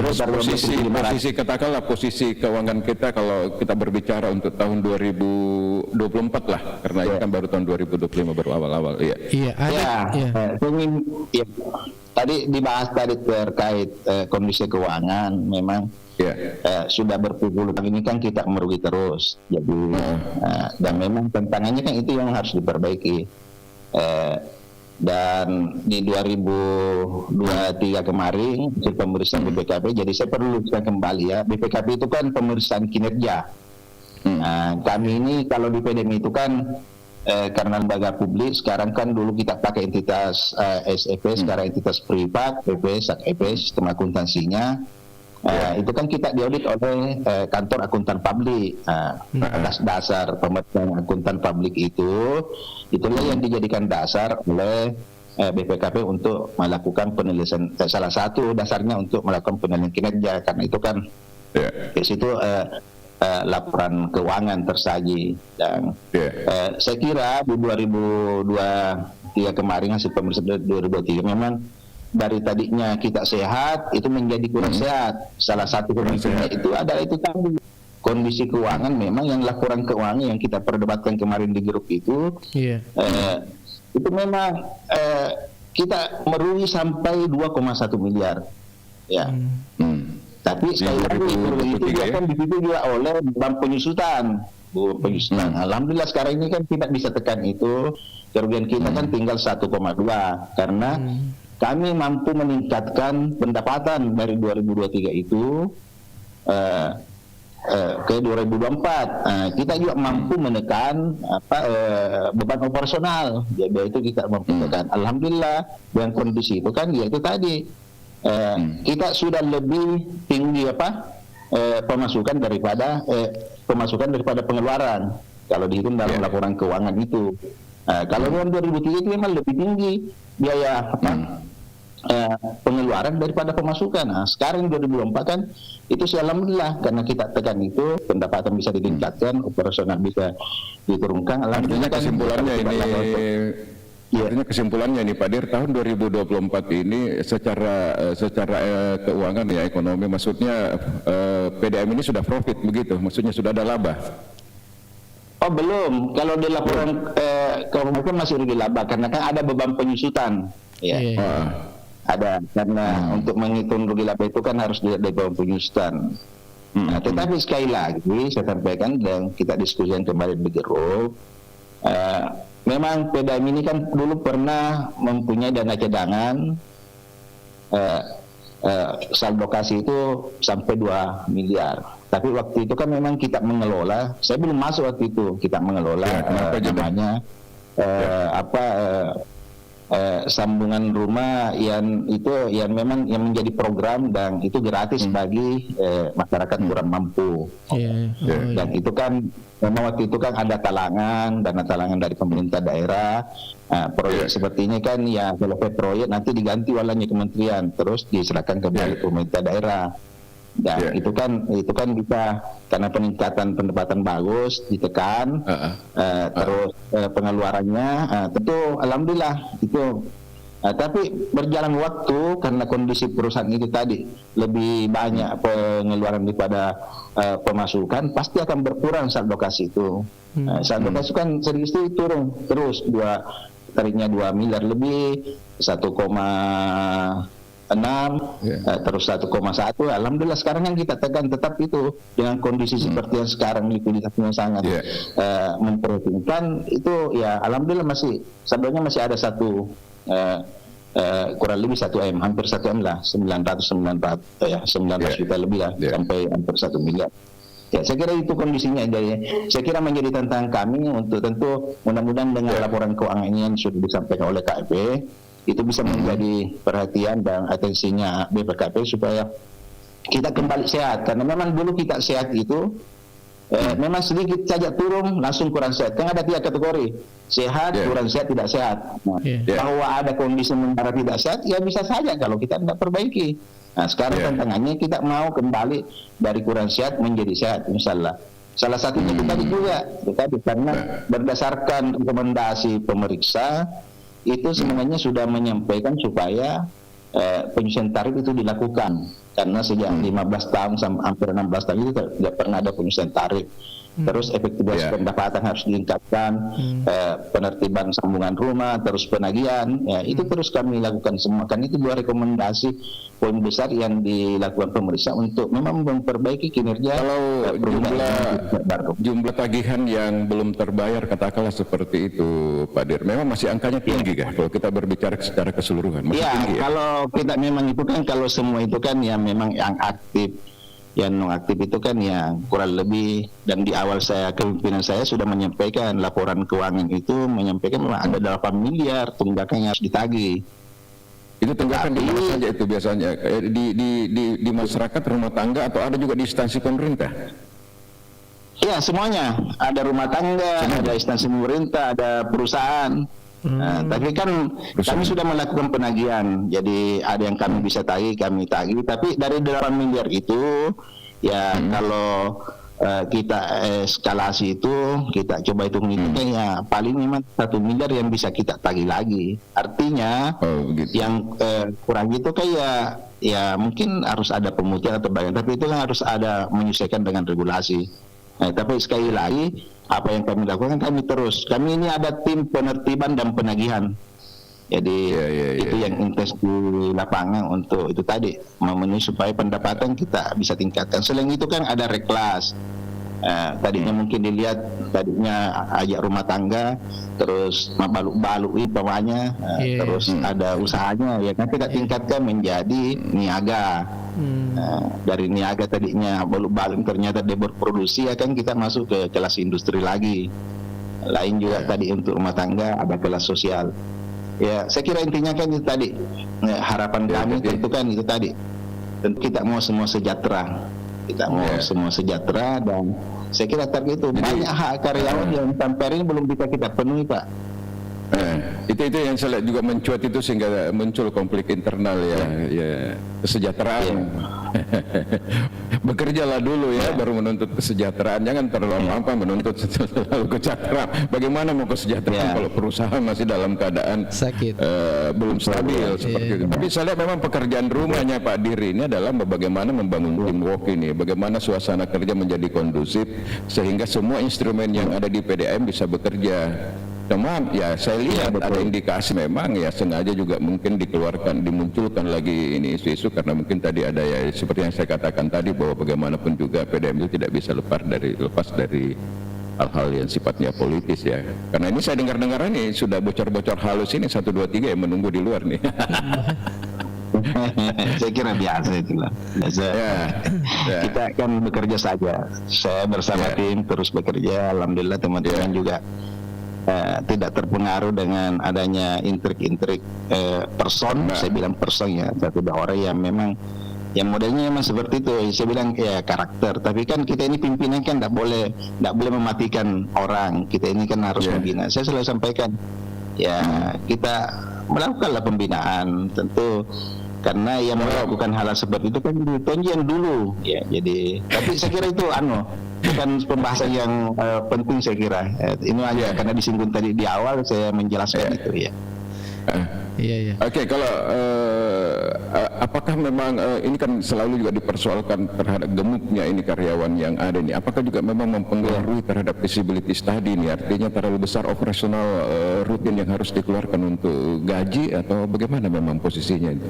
Posisi katakanlah posisi keuangan kita kalau kita berbicara untuk tahun 2024 lah, karena ini kan baru tahun 2025 baru awal-awal. Tadi dibahas terkait kondisi keuangan memang. Sudah berpuluh tahun ini kan kita merugi terus, jadi dan memang tantangannya kan itu yang harus diperbaiki. Dan di 2023 kemarin pemeriksaan BPKP, jadi saya perlu kembali ya, BPKP itu kan pemeriksaan kinerja. Kami ini kalau di PDM itu kan karena lembaga publik, sekarang kan dulu kita pakai entitas SEP, sekarang entitas privat, PP, SAK-EP, sistem akuntansinya. Itu kan kita diaudit oleh kantor akuntan publik. Atas dasar pemeriksaan akuntan publik itulah yang dijadikan dasar oleh BPKP untuk melakukan penilaian. Salah satu dasarnya untuk melakukan penilaian kinerja, karena itu kan di situ laporan keuangan tersaji. Dan saya kira di 2023 kemarin hasil pemeriksaan 2023 memang dari tadinya kita sehat itu menjadi kurang sehat. Salah satu kondisinya itu adalah itu tadi kondisi keuangan. Memang yang laporan keuangan yang kita perdebatkan kemarin di grup itu itu memang kita merugi sampai 2,1 miliar ya. Tapi sekali lagi itu akan dipimpin juga oleh bank penyusutan. Alhamdulillah sekarang ini kan tidak bisa tekan itu. Kerugian kita kan tinggal 1,2 karena kami mampu meningkatkan pendapatan dari 2023 itu ke 2024. Kita juga mampu menekan beban operasional. Jadi itu kita mampu menekan. Alhamdulillah dengan kondisi itu kan ya itu tadi kita sudah lebih tinggi pemasukan daripada pengeluaran kalau dihitung dalam laporan keuangan itu. Kalau tahun 2003 itu memang lebih tinggi biaya pengeluaran daripada pemasukan. Sekarang 2024 kan itu alhamdulillah karena kita tekan itu pendapatan bisa ditingkatkan, operasional bisa diturunkan. Artinya kesimpulannya ini Artinya kesimpulannya nih Pak Dir, tahun 2024 ini secara keuangan ya, ekonomi, maksudnya PDAM ini sudah profit begitu, maksudnya sudah ada laba. Oh belum, kalau di laporan keuangan masih rugi laba karena kan ada beban penyusutan. Ya. Ada, karena untuk menghitung rugi laba itu kan harus dilihat dari beban penyusutan. Nah, tetapi sekali lagi saya sampaikan dan kita diskusikan kembali di grup. Memang PDAM ini kan dulu pernah mempunyai dana cadangan saldo kasih itu sampai 2 miliar. Tapi waktu itu kan memang kita mengelola, saya belum masuk waktu itu, kita mengelola namanya sambungan rumah yang itu yang memang yang menjadi program dan itu gratis bagi masyarakat kurang mampu. Dan itu kan memang waktu itu kan ada dana talangan dari pemerintah daerah. Proyek seperti ini kan ya selesai proyek nanti diganti walanya kementerian terus diserahkan kembali pemerintah daerah. Dan itu kan bisa karena peningkatan pendapatan bagus ditekan terus pengeluarannya tentu alhamdulillah itu. Tapi berjalan waktu karena kondisi perusahaan itu tadi lebih banyak pengeluaran daripada pemasukan, pasti akan berkurang saldo kas itu. Saldo kas kan serius itu turun terus tariknya 2 miliar lebih 1,6 terus 1,1. Alhamdulillah sekarang yang kita tekan tetap itu dengan kondisi seperti yang sekarang likuiditasnya sangat memprihatinkan itu ya alhamdulillah masih saldonya masih ada kurang lebih 1 M, hampir 1 M lah, 900 ya 19 juta lebih lah sampai hampir 1 miliar. Ya, saya kira itu kondisinya. Jadi, saya kira menjadi tantangan kami untuk tentu mudah-mudahan dengan laporan keuangan yang sudah disampaikan oleh KP itu bisa menjadi perhatian dan atensinya BPKP supaya kita kembali sehat. Karena memang dulu kita sehat itu memang sedikit saja turun langsung kurang sehat. Kan ada 3 kategori, sehat, kurang sehat, tidak sehat. Nah, bahwa ada kondisi mengarah tidak sehat, ya bisa saja kalau kita tidak perbaiki. Nah sekarang tantangannya kita mau kembali dari kurang sehat menjadi sehat, misalnya. Salah satunya kita juga, karena berdasarkan rekomendasi pemeriksa itu sebenarnya sudah menyampaikan supaya penyusunan tarif itu dilakukan karena sejak 15 tahun sampai hampir 16 tahun itu tidak pernah ada penyusunan tarif. Terus efektivitas pendapatan harus ditingkatkan, penertiban sambungan rumah, terus penagihan, ya itu terus kami lakukan semua. Kan itu 2 rekomendasi poin besar yang dilakukan pemeriksa untuk memang memperbaiki kinerja. Kalau jumlah tagihan yang belum terbayar katakanlah seperti itu, Pak Dir, memang masih angkanya tinggi kah? Kalau kita berbicara secara keseluruhan, masih tinggi ya? Kalau kita memang itu kan kalau semua itu kan ya memang yang aktif. Yang non-aktif itu kan ya kurang lebih, dan di awal kepemimpinan saya sudah menyampaikan laporan keuangan itu menyampaikan memang ada 8 miliar tunggakan yang harus ditagih. Itu tunggakan di mana saja itu biasanya? Di masyarakat, rumah tangga, atau ada juga di instansi pemerintah? Ya semuanya, ada rumah tangga, ada instansi pemerintah, ada perusahaan. Tapi kan kami sudah melakukan penagihan, jadi ada yang kami bisa tagih, kami tagih. Tapi dari 8 miliar itu, ya kalau kita eskalasi itu, kita coba hitung-hitungnya ya paling memang 1 miliar yang bisa kita tagih lagi. Artinya yang kurang itu kayak ya mungkin harus ada pemutihan atau bagian, tapi itu kan harus ada menyesuaikan dengan regulasi. Tapi sekali lagi apa yang kami lakukan kami ini ada tim penertiban dan penagihan. Jadi itu yang intens di lapangan untuk itu tadi memenuhi supaya pendapatan kita bisa tingkatkan. Selain itu kan ada reklas. Tadinya mungkin dilihat tadinya ajak rumah tangga, terus baluk-balui pemanya, terus ada usahanya, ya kan kita tingkatkan menjadi niaga. Dari niaga tadinya baluk-baluk ternyata dia berproduksi, ya kan kita masuk ke kelas industri lagi. Lain juga tadi untuk rumah tangga ada kelas sosial. Ya saya kira intinya kan itu tadi, harapan kami tentu kan itu tadi, tentu kita mau semua sejahtera. Kita mau semua sejahtera, dan saya kira target itu banyak hak karyawan yang sampai hari ini belum bisa kita penuhi, Pak. Itu yang saya lihat juga mencuat itu sehingga muncul konflik internal ya kesejahteraan. Bekerjalah dulu ya, baru menuntut kesejahteraan. Jangan terlalu lama menuntut selalu kesejahteraan. Bagaimana mau kesejahteraan kalau perusahaan masih dalam keadaan sakit, belum stabil seperti itu. Tapi saya lihat memang pekerjaan rumahnya Pak Diri ini adalah bagaimana membangun teamwork ini, bagaimana suasana kerja menjadi kondusif sehingga semua instrumen yang ada di PDAM bisa bekerja. Cuma ya saya lihat ada indikasi memang ya sengaja juga mungkin dimunculkan lagi ini isu-isu karena mungkin tadi ada ya seperti yang saya katakan tadi bahwa bagaimanapun juga PDAM itu tidak bisa lepas dari hal-hal yang sifatnya politis ya. Karena ini saya dengar-dengar ini sudah bocor-bocor halus ini 1, 2, 3 yang menunggu di luar nih. Saya kira biasa itulah. Kita akan bekerja saja. Saya bersama tim terus bekerja. Alhamdulillah teman-teman juga tidak terpengaruh dengan adanya intrik-intrik person. Saya bilang person ya, satu dua orang yang memang yang modelnya memang seperti itu. Saya bilang ya karakter. Tapi kan kita ini pimpinan kan tidak boleh mematikan orang. Kita ini kan harus membina. Saya selalu sampaikan ya kita melakukanlah pembinaan tentu. Karena yang melakukan hal seperti itu kan ditonjol dulu ya. Jadi tapi saya kira itu bukan pembahasan yang penting saya kira. Ini hanya karena disinggung tadi di awal saya menjelaskan itu ya. Iya. Oke, kalau apakah memang ini kan selalu juga dipersoalkan terhadap gemuknya ini karyawan yang ada ini. Apakah juga memang mempengaruhi terhadap visibility tadi ini? Artinya terlalu besar operasional rutin yang harus dikeluarkan untuk gaji atau bagaimana memang posisinya itu?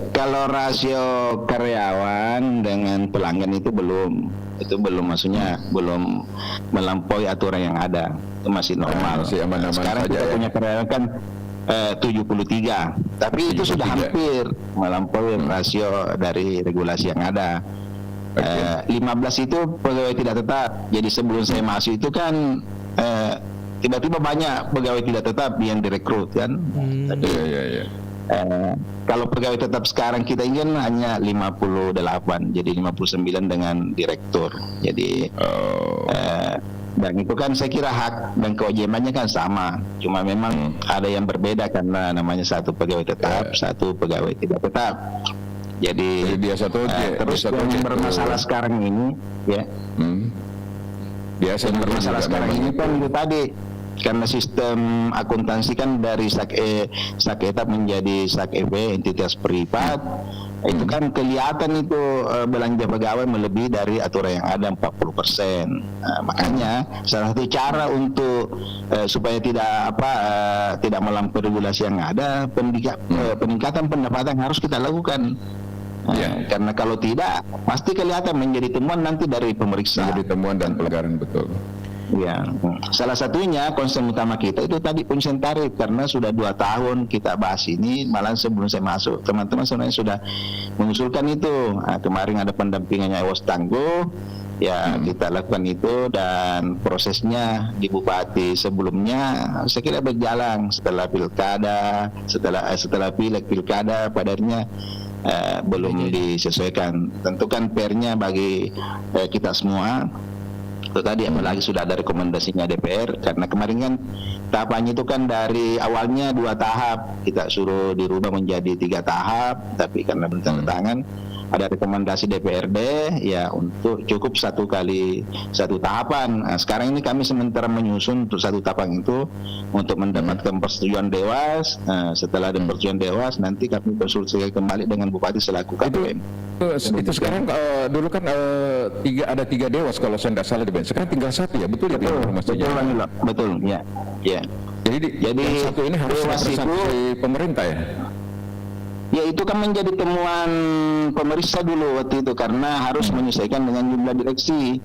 Kalau rasio karyawan dengan pelanggan itu belum maksudnya belum melampaui aturan yang ada, itu masih normal. Masih aman-aman sekarang saja kita punya karyawan kan 73, tapi itu sudah hampir melampaui rasio dari regulasi yang ada. 15 itu pegawai tidak tetap. Jadi sebelum saya masuk itu kan tiba-tiba banyak pegawai tidak tetap yang direkrut kan. Kalau pegawai tetap sekarang kita ingin hanya 58, jadi 59 dengan direktur. Jadi dan itu kan saya kira hak dan kewajibannya kan sama. Cuma memang ada yang berbeda karena namanya satu pegawai tetap, satu pegawai tidak tetap. Jadi terus yang bermasalah sekarang ini ya. Biasa bermasalah sekarang ini kan itu tadi. Karena sistem akuntansi kan dari SAK-ETAP menjadi SAK-EV, entitas privat, itu kan kelihatan itu belanja pegawai melebihi dari aturan yang ada 40%. Makanya salah satu cara untuk supaya tidak melampaui regulasi yang ada, peningkatan pendapatan harus kita lakukan. Karena kalau tidak pasti kelihatan menjadi temuan nanti dari pemeriksa. Menjadi temuan dan pelanggaran, betul. Ya, salah satunya concern utama kita itu tadi pensiun tarif, karena sudah 2 tahun kita bahas ini, malah sebelum saya masuk teman-teman sebenarnya sudah mengusulkan itu. Kemarin ada pendampingannya Ewas Tangguh, ya kita lakukan itu dan prosesnya di Bupati sebelumnya saya kira berjalan setelah pilkada, setelah pilkada padatnya belum disesuaikan. Tentu kan PR-nya bagi kita semua. Itu tadi apalagi sudah ada rekomendasinya DPR, karena kemarin kan tahapannya itu kan dari awalnya 2 tahap, kita suruh dirubah menjadi 3 tahap, tapi karena belum tanda tangan ada rekomendasi DPRD ya untuk cukup 1 tahapan. Sekarang ini kami sementara menyusun untuk 1 tahapan itu untuk mendapatkan persetujuan Dewas. Setelah ada persetujuan Dewas nanti kami konsultasi kembali dengan Bupati selaku KPM. Itu sekarang dulu kan ada 3 Dewas kalau saya tidak salah di sekarang tinggal 1 ya, betul itu informasinya? Betul ya. Jadi yang 1 ini harus representasi pemerintah ya? Ya itu kan menjadi temuan pemeriksa dulu waktu itu karena harus menyesuaikan dengan jumlah direksi.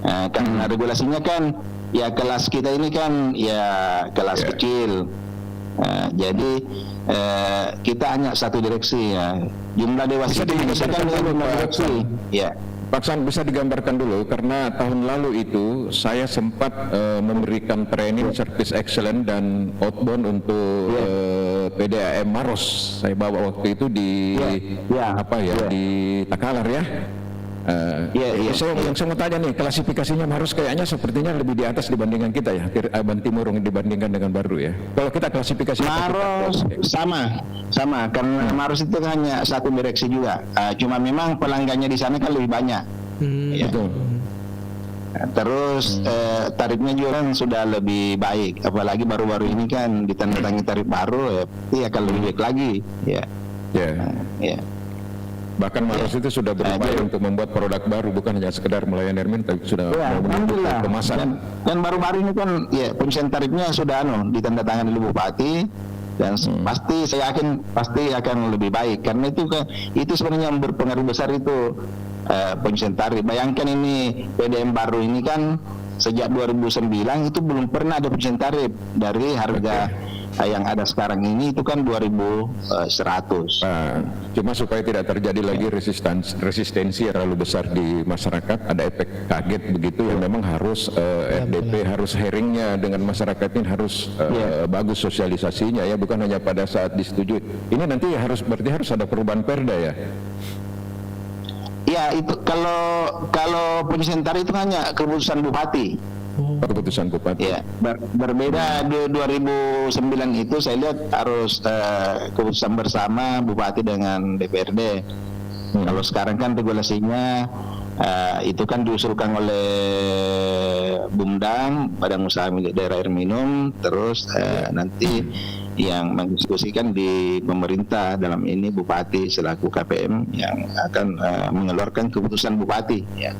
Karena regulasinya kan ya kelas kita ini kan ya kelas kecil. Jadi kita hanya 1 direksi ya. Jumlah dewas itu menyesuaikan dengan jumlah direksi. Ya. Pak San, bisa digambarkan dulu karena tahun lalu itu saya sempat memberikan training service excellence dan outbound untuk PDAM Maros. Saya bawa waktu itu di di Takalar ya. Saya mau tanya nih, klasifikasinya Maros kayaknya sepertinya lebih di atas dibandingkan kita ya, Bantimurung dibandingkan dengan Baru ya. Kalau kita klasifikasi Maros sama karena Maros itu hanya satu direksi juga. Cuma memang pelanggannya di sana kan lebih banyak. Ya. Betul. Terus tarifnya juga kan sudah lebih baik, apalagi baru-baru ini kan ditandatangani tarif baru, ya akan lebih baik lagi. Ya. Bahkan Maros itu sudah berupaya untuk membuat produk baru, bukan hanya sekedar melayani airmin, tapi sudah alhamdulillah kemasan. Dan baru-baru ini kan ya penyelesaian tarifnya sudah ditandatangani oleh Bupati, dan pasti saya yakin pasti akan lebih baik, karena itu sebenarnya yang berpengaruh besar itu penyelesaian tarif. Bayangkan ini PDM baru ini kan sejak 2009 itu belum pernah ada penyelesaian tarif dari harga yang ada sekarang ini, itu kan 2.100. Cuma supaya tidak terjadi lagi resistensi yang terlalu besar di masyarakat, ada efek kaget begitu yang memang harus FDP harus hearingnya dengan masyarakat ini harus bagus sosialisasinya ya, bukan hanya pada saat disetujui. Ini nanti berarti harus ada perubahan perda ya. Ya, itu kalau penyelesaian tarif itu hanya keputusan Bupati. Keputusan Bupati. Ya, berbeda di 2009 itu saya lihat harus keputusan bersama Bupati dengan DPRD. Kalau sekarang kan regulasinya itu kan diusulkan oleh Bumdang, Badan Usaha Milik Daerah Air Minum, terus nanti yang mendiskusikan di pemerintah, dalam ini Bupati selaku KPM yang akan mengeluarkan keputusan Bupati. Ya.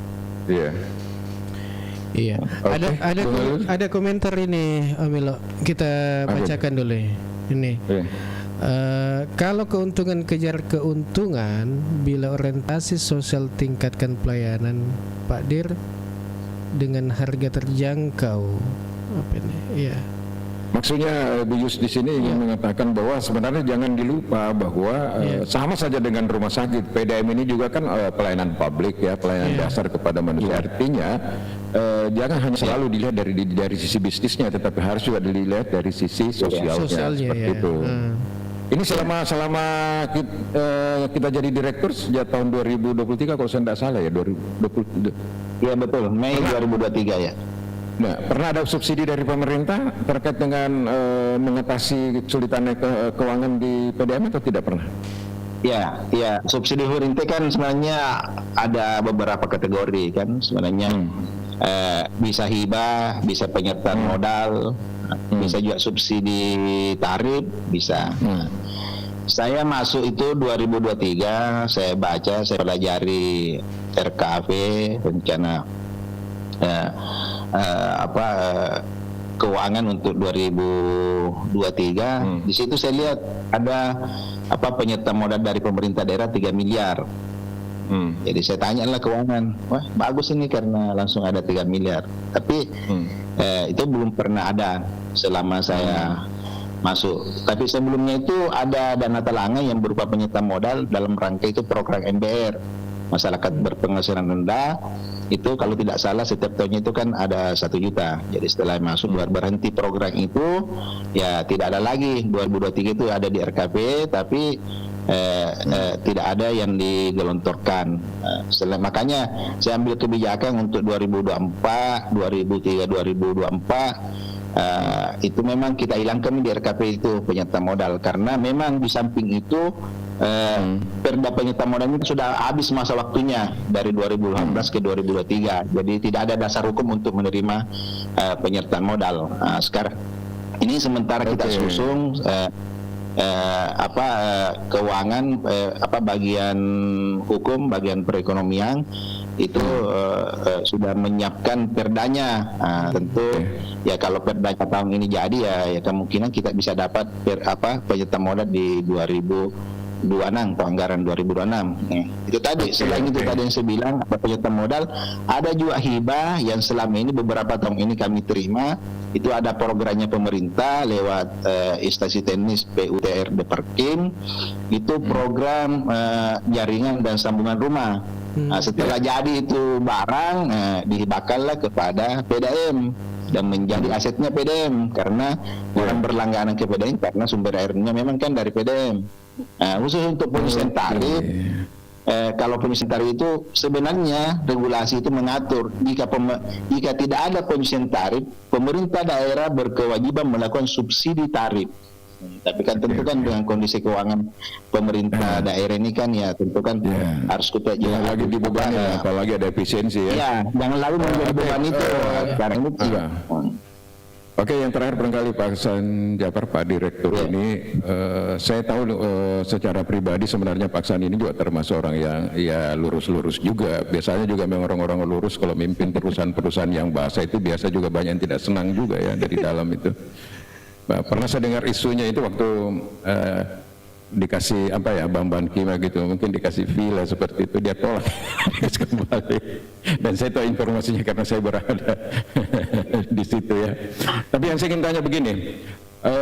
Iya. Ada komentar ini, Milo. Kita bacakan dulu ini. Kalau keuntungan kejar keuntungan, bila orientasi sosial tingkatkan pelayanan, Pak Dir, dengan harga terjangkau. Apa ini? Iya. Maksudnya Bu Yus di sini ingin mengatakan bahwa sebenarnya jangan dilupa bahwa sama saja dengan rumah sakit, PDM ini juga kan pelayanan publik ya, pelayanan dasar kepada manusia. Artinya jangan hanya selalu dilihat dari sisi bisnisnya, tetapi harus juga dilihat dari sisi sosialnya seperti itu. Ini selama kita jadi direktur sejak tahun 2023 kalau saya tidak salah ya, 2020. Iya betul, Mei 2023 ya. Nah, pernah ada subsidi dari pemerintah terkait dengan mengatasi kesulitan keuangan di PDM atau tidak pernah? Ya, subsidi HURINTE kan sebenarnya ada beberapa kategori kan sebenarnya. Bisa hibah, bisa penyertaan modal, bisa juga subsidi tarif, bisa. Saya masuk itu 2023, saya baca, saya pelajari RKAP, rencana keuangan untuk 2023. Di situ saya lihat ada penyertaan modal dari pemerintah daerah 3 miliar. Jadi saya tanyalah keuangan, wah bagus ini karena langsung ada 3 miliar. Tapi itu belum pernah ada selama saya masuk. Tapi sebelumnya itu ada dana talangan yang berupa penyertaan modal dalam rangka itu program MBR, masyarakat berpenghasilan rendah. Itu kalau tidak salah setiap tahunnya itu kan ada 1 juta. Jadi setelah masuk berhenti program itu, ya tidak ada lagi. 2023 itu ada di RKP, tapi tidak ada yang digelontorkan. Makanya saya ambil kebijakan untuk 2024, 2024 itu memang kita hilangkan di RKP itu penyertaan modal, karena memang di samping itu perda penyertaan modal itu sudah habis masa waktunya dari 2018 ke 2023. Jadi tidak ada dasar hukum untuk menerima penyertaan modal. Sekarang ini sementara kita susung keuangan bagian hukum, bagian perekonomian itu sudah menyiapkan perdanya. Tentu ya kalau perda tahun ini jadi ya kemungkinan kita bisa dapat penyertaan modal di 2026 atau anggaran 2026. Itu tadi, selain itu tadi yang saya bilang penyertaan modal, ada juga hibah yang selama ini beberapa tahun ini kami terima. Itu ada programnya pemerintah lewat instansi teknis PUTR Deperkim. Itu program jaringan dan sambungan rumah. Setelah jadi itu barang dihibahkanlah kepada PDM dan menjadi asetnya PDM, karena orang berlangganan ke PDM karena sumber airnya memang kan dari PDM. Khusus untuk penyelesaian tarif kalau pengisian tarif itu sebenarnya regulasi itu mengatur jika tidak ada pengisian tarif, pemerintah daerah berkewajiban melakukan subsidi tarif. Tapi kan tentu kan dengan kondisi keuangan pemerintah daerah ini kan ya tentu kan harus kita jangan lagi dibebani, apalagi ada efisiensi ya. Ya, jangan lalu menjadi beban itu. Sekarang ini tidak. Oke, yang terakhir barangkali Pak Aksan Japar, Pak Direktur ini, saya tahu secara pribadi sebenarnya Pak Aksan ini juga termasuk orang yang ya lurus-lurus juga. Biasanya juga memang orang-orang lurus kalau mimpin perusahaan-perusahaan yang bahasa itu biasa juga banyak yang tidak senang juga ya dari dalam itu. Pernah saya dengar isunya itu waktu dikasih apa ya Bambang Kima gitu, mungkin dikasih villa seperti itu, dia tolak kembali. Dan saya tahu informasinya karena saya berada di situ ya. Tapi yang saya ingin tanya begini,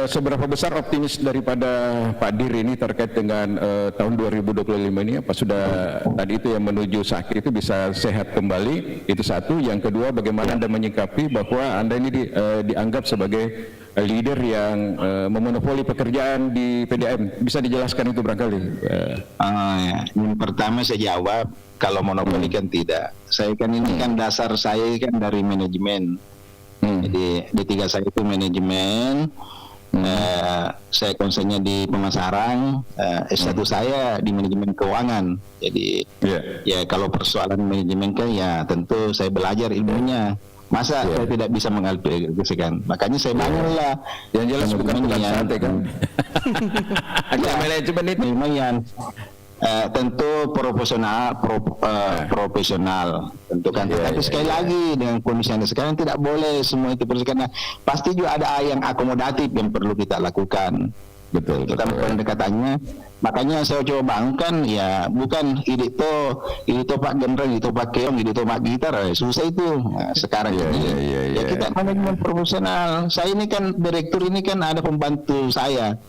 seberapa besar optimis daripada Pak Dir ini terkait dengan tahun 2025 ini, apa sudah tadi itu yang menuju sakit itu bisa sehat kembali, itu satu. Yang kedua, bagaimana Anda menyikapi bahwa Anda ini dianggap sebagai leader yang memonopoli pekerjaan di PDAM, bisa dijelaskan itu barangkali? Yang pertama saya jawab, kalau monopoli kan tidak. Saya kan ini kan dasar saya kan dari manajemen. Jadi D3 saya itu manajemen. Saya konsennya di pemasaran, S1 saya di manajemen keuangan. Jadi ya kalau persoalan manajemen kan ya tentu saya belajar ilmunya. Masa saya tidak bisa mengaplikasikan? Makanya saya bangunlah. Yang jelas bukan santai kan? Ya, manajemen itu lumayan. Tentu profesional tentu kan. Tapi sekali lagi dengan kondisi yang sekarang tidak boleh semua itu karena pasti juga ada yang akomodatif yang perlu kita lakukan. Betul. Kita pendekatannya. Makanya saya coba bangunkan ya bukan ide itu Pak General, itu Pak Keong, itu Pak Gitar, susah itu. Sekarang ini ya kita manajemen profesional. Saya ini kan direktur ini kan ada pembantu saya.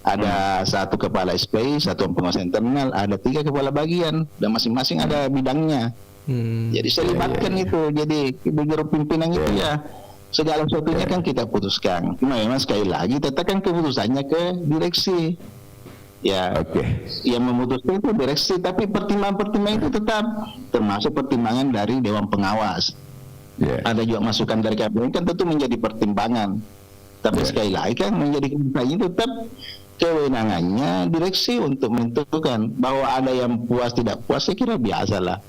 Ada satu kepala SPI, satu pengawas internal, ada 3 kepala bagian dan masing-masing ada bidangnya. Jadi saya libatkan itu. Jadi di grup pimpinan itu ya segala sesuatunya kan kita putuskan. Cuma memang sekali lagi tetapkan keputusannya ke direksi. Ya, yang memutuskan itu direksi, tapi pertimbangan-pertimbangan itu tetap termasuk pertimbangan dari Dewan Pengawas. Ada juga masukan dari KPU kan tentu menjadi pertimbangan. Tapi sekali lagi kan menjadi keputusannya tetap kewenangannya direksi untuk menentukan. Bahwa ada yang puas tidak puas saya kira biasalah.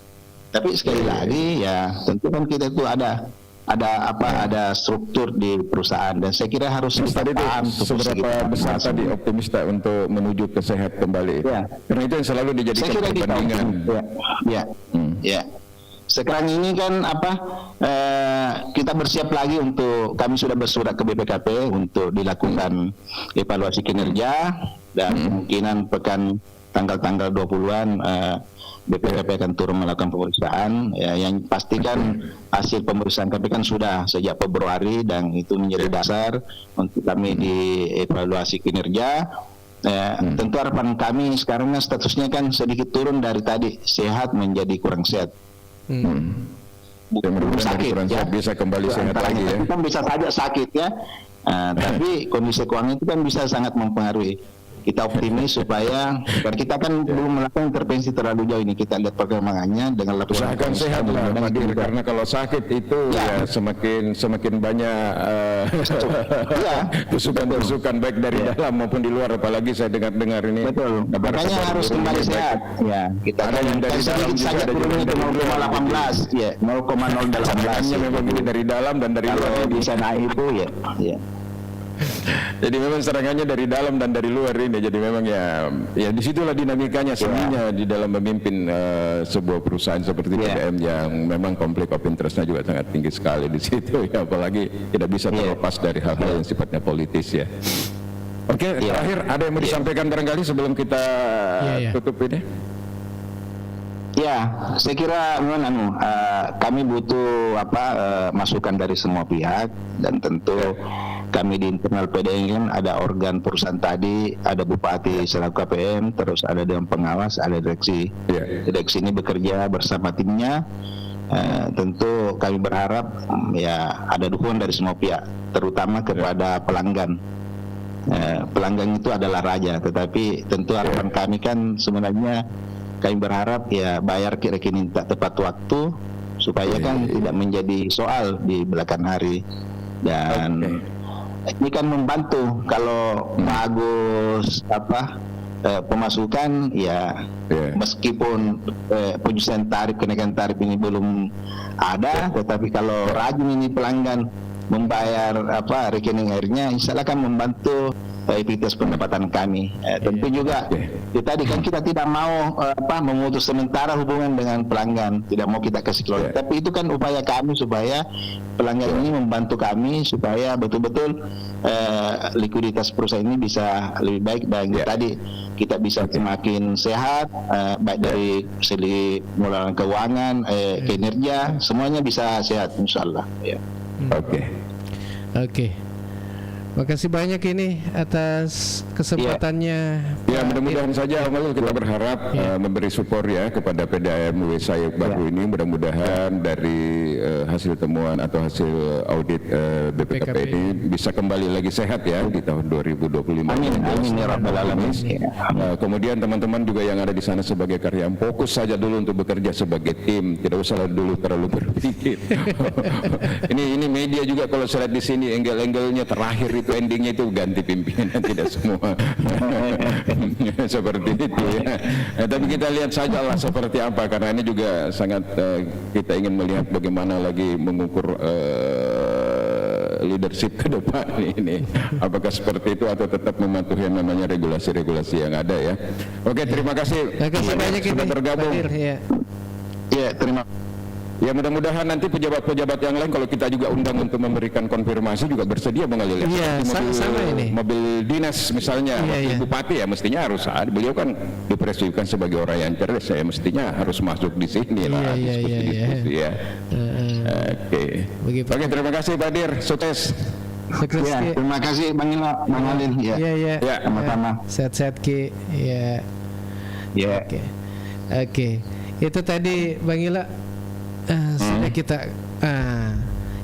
Tapi sekali lagi ya tentu kan kita itu ada struktur di perusahaan dan saya kira harus kita paham seberapa besar tadi optimis untuk menuju ke sehat kembali. Karena itu yang selalu dijadikan perbandingan. Sekarang ini kan kita bersiap lagi untuk kami sudah bersurat ke BPKP untuk dilakukan evaluasi kinerja dan kemungkinan tanggal 20-an BPKP akan turun melakukan pemeriksaan yang pastikan hasil pemeriksaan kami kan sudah sejak Februari dan itu menjadi dasar untuk kami dievaluasi kinerja. Tentu harapan kami sekarang statusnya kan sedikit turun dari tadi sehat menjadi kurang sehat. Bukan sakit ya. Bisa kembali sehat lagi ya. Kan bisa saja sakit ya. Tapi kondisi keuangan itu kan bisa sangat mempengaruhi. Kita optimis supaya kita kan belum melakukan intervensi terlalu jauh ini, kita lihat perkembangannya dengan laporan. Usahakan sehat lah Pak Dir, karena kalau sakit itu ya semakin banyak tusukan baik dari dalam maupun di luar, apalagi saya dengar ini. Betul. Makanya harus kembali sehat. Ya, kita ada yang dari dalam saja turunnya ke 0,18 ya, 0,018. Memang ini dari dalam dan dari luar bisa naik itu ya. Jadi memang serangannya dari dalam dan dari luar ini. Jadi memang ya disitulah dinamikanya seninya di dalam memimpin sebuah perusahaan seperti PDAM yang memang konflik of interestnya juga sangat tinggi sekali di situ ya, apalagi tidak bisa terlepas dari hal-hal yang sifatnya politis ya. Oke, terakhir ada yang mau disampaikan barangkali sebelum kita tutup ini? Ya, saya kira memang kami butuh masukan dari semua pihak dan tentu kami di internal PDAM kan ada organ perusahaan tadi, ada bupati selaku KPM, terus ada dewan pengawas, ada direksi. Direksi ini bekerja bersama timnya. Tentu kami berharap ya ada dukungan dari semua pihak, terutama kepada pelanggan. Pelanggan itu adalah raja, tetapi tentu harapan kami kan sebenarnya kami berharap ya bayar ke rekening tak tepat waktu supaya kan tidak menjadi soal di belakang hari. Dan ini kan membantu kalau bagus pemasukan ya, meskipun penyusunan tarif, kenaikan tarif ini belum ada, tetapi kalau rajin ini pelanggan membayar rekening airnya, insya Allah akan membantu aktivitas pendapatan kami. Tentu juga tadi kan kita tidak mau memutus sementara hubungan dengan pelanggan, tidak mau kita kasih keluar. Tapi itu kan upaya kami supaya pelanggan ini membantu kami supaya betul-betul likuiditas perusahaan ini bisa lebih baik, dan tadi kita bisa semakin sehat, baik dari segi pengelolaan keuangan, kinerja, semuanya bisa sehat insya Allah. Oke. Makasih banyak ini atas kesempatannya. Ya, mudah-mudahan saja Om, kita berharap memberi support ya kepada PDAM saya baru ini. Mudah-mudahan dari hasil temuan atau hasil audit BPKP ini bisa kembali lagi sehat ya di tahun 2025. Amin ya rabbal alamin. Kemudian teman-teman juga yang ada di sana sebagai karyawan, fokus saja dulu untuk bekerja sebagai tim, tidak usah dulu terlalu berpikir. ini media juga kalau saya lihat di sini angle-angle-nya terakhir itu endingnya itu ganti pimpinan, tidak semua seperti itu ya. Tapi kita lihat saja lah seperti apa, karena ini juga sangat kita ingin melihat bagaimana lagi mengukur leadership ke depan ini, apakah seperti itu atau tetap mematuhi yang namanya regulasi-regulasi yang ada ya. Oke, terima kasih banyak sudah bergabung. Terima kasih. Ya, mudah-mudahan nanti pejabat-pejabat yang lain kalau kita juga undang untuk memberikan konfirmasi juga bersedia mengalir. Iya, sama ini. Mobil dinas misalnya, bupati ya mestinya harus ada. Beliau kan dipresiukan sebagai orang yang cerdas, saya mestinya harus masuk di sini lah. Iya. Oke, terima kasih Pak Dir, sukses. Terima kasih Bang Ilo, Bang Alin. Ya, sama-sama. Sehat-sehat Ki. Oke. Itu tadi Bang Ilo. Sudah kita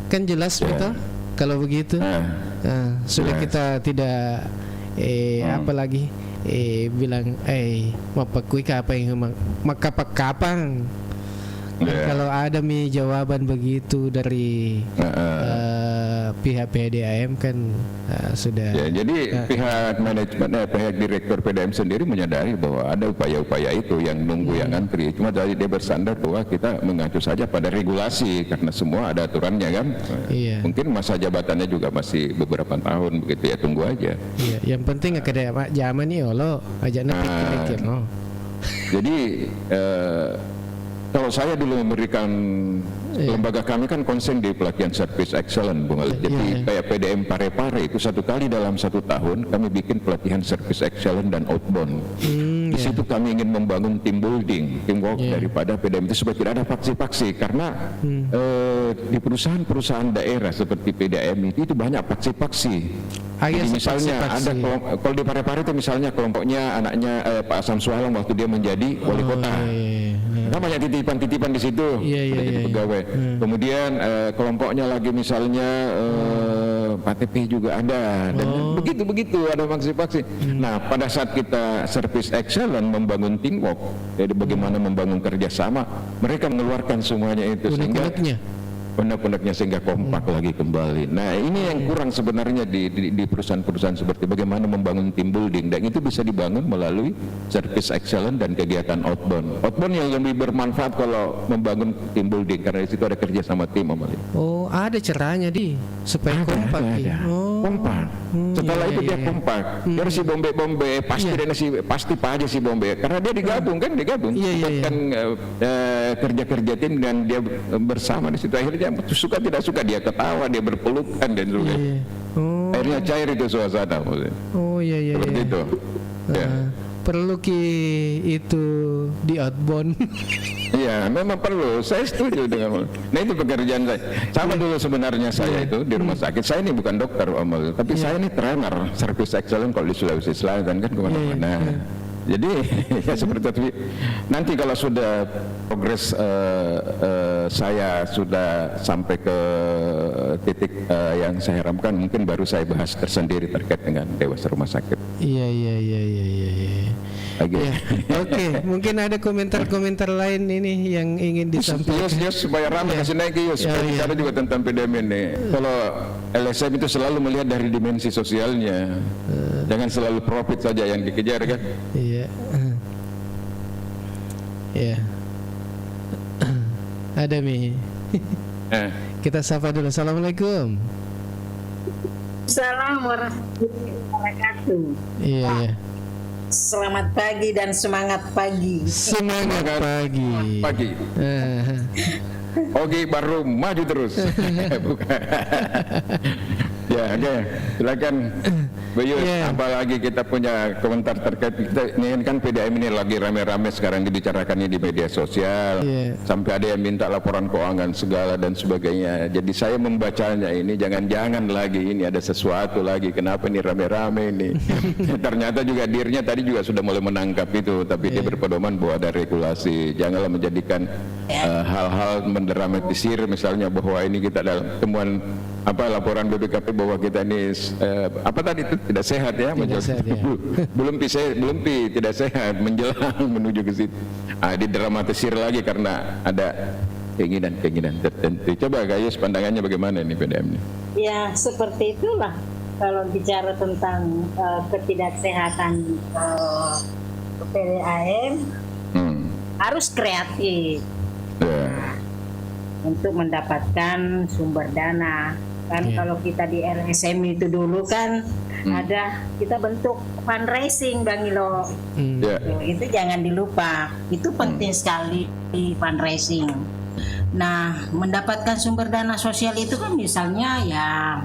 kan jelas betul kalau begitu. Sudah kita tidak apa lagi bilang mapakui apa yang makapakapang. Kalau ada jawaban begitu dari pihak PDAM kan sudah. Jadi pihak manajemen, pihak direktur PDAM sendiri menyadari bahwa ada upaya-upaya itu yang nunggu yang antri. Cuma tadi dia bersandar bahwa kita mengacu saja pada regulasi karena semua ada aturannya kan. Mungkin masa jabatannya juga masih beberapa tahun begitu ya, tunggu aja. Yang penting ada zaman nih lo aja pikir. Jadi kalau saya dulu memberikan lembaga kami kan konsen di pelatihan service excellent, Bung Ali. Jadi kayak PDM Parepare itu 1 kali dalam 1 tahun kami bikin pelatihan service excellent dan outbound. Di situ kami ingin membangun team building, teamwork daripada PDM itu supaya tidak ada faksi-faksi, karena di perusahaan-perusahaan daerah seperti PDAM itu banyak faksi-faksi. Jadi misalnya ada kalau di Parepare itu misalnya kelompoknya anaknya Pak Asam Sualang waktu dia menjadi wali kota. Kan banyak titipan-titipan di situ jadi pegawai. Kemudian kelompoknya lagi misalnya Pak TP juga ada, dan begitu ada faksi-faksi. Nah, pada saat kita service excellent membangun teamwork, jadi bagaimana membangun kerjasama, mereka mengeluarkan semuanya itu sehingga benar-benarnya sehingga kompak lagi kembali. Nah, ini yang kurang sebenarnya di perusahaan-perusahaan seperti bagaimana membangun team building, dan itu bisa dibangun melalui service excellent dan kegiatan outbound. Outbound yang lebih bermanfaat kalau membangun team building karena di situ ada kerja sama tim, Amalia. Ada caranya supaya kompak. Kompak. Setelah itu dia kompak. Dari si bombe pasti Pak aja si bombe karena dia digabung. Bukan kerja-kerja tim dan dia bersama di situ, akhirnya suka tidak suka dia ketawa, dia berpelukan dan juga akhirnya cair itu suasana. Seperti itu. Perlu itu di outbound. Iya, memang perlu. Saya setuju dengan. Nah, itu pekerjaan saya. Sama dulu sebenarnya saya itu di rumah sakit. Saya ini bukan dokter, Om, tapi saya ini trainer service excellent kalau di Sulawesi Selatan kan kemana-mana. Jadi ya seperti itu. Nanti kalau sudah progres saya sudah sampai ke titik yang saya harapkan, mungkin baru saya bahas tersendiri terkait dengan Dewas Rumah Sakit. Iya. Oke. Ya, oke. Mungkin ada komentar-komentar lain ini yang ingin disampaikan. Yus supaya ramai kasih naik ke Yus. Ya, Bicara juga tentang PDM ini. Kalau LSM itu selalu melihat dari dimensi sosialnya. Jangan selalu profit saja yang dikejar kan. Iya. Ya. Ada Mi. Kita sapa dulu. Assalamualaikum. Assalamualaikum warahmatullahi wabarakatuh. Iya, iya. Selamat pagi dan semangat pagi. Semangat pagi. Pagi. Oke, baru maju terus. Bukan. Ya, oke. Silakan Bu Yus, apalagi kita punya komentar terkait kita ini kan PDAM ini lagi rame-rame sekarang dibicarakannya di media sosial. Sampai ada yang minta laporan keuangan segala dan sebagainya. Jadi saya membacanya ini jangan-jangan lagi ini ada sesuatu lagi. Kenapa ini rame-rame ini? Ternyata juga dirinya tadi juga sudah mulai menangkap itu, tapi dia berpedoman bahwa ada regulasi. Janganlah menjadikan hal-hal mendramatisir, misalnya bahwa ini kita dalam temuan laporan BPKP bahwa kita ini apa tadi itu tidak sehat ya, belum tidak sehat menjelang menuju ke situ. Didramatisir lagi karena ada keinginan tertentu. Coba Gayus pandangannya bagaimana ini PDM ini? Ya seperti itulah kalau bicara tentang ketidaksehatan PDAM harus kreatif untuk mendapatkan sumber dana. Kan kalau kita di LSM itu dulu kan ada kita bentuk fundraising Bang Ilo. Itu jangan dilupa, itu penting sekali di fundraising. Nah, mendapatkan sumber dana sosial itu kan misalnya ya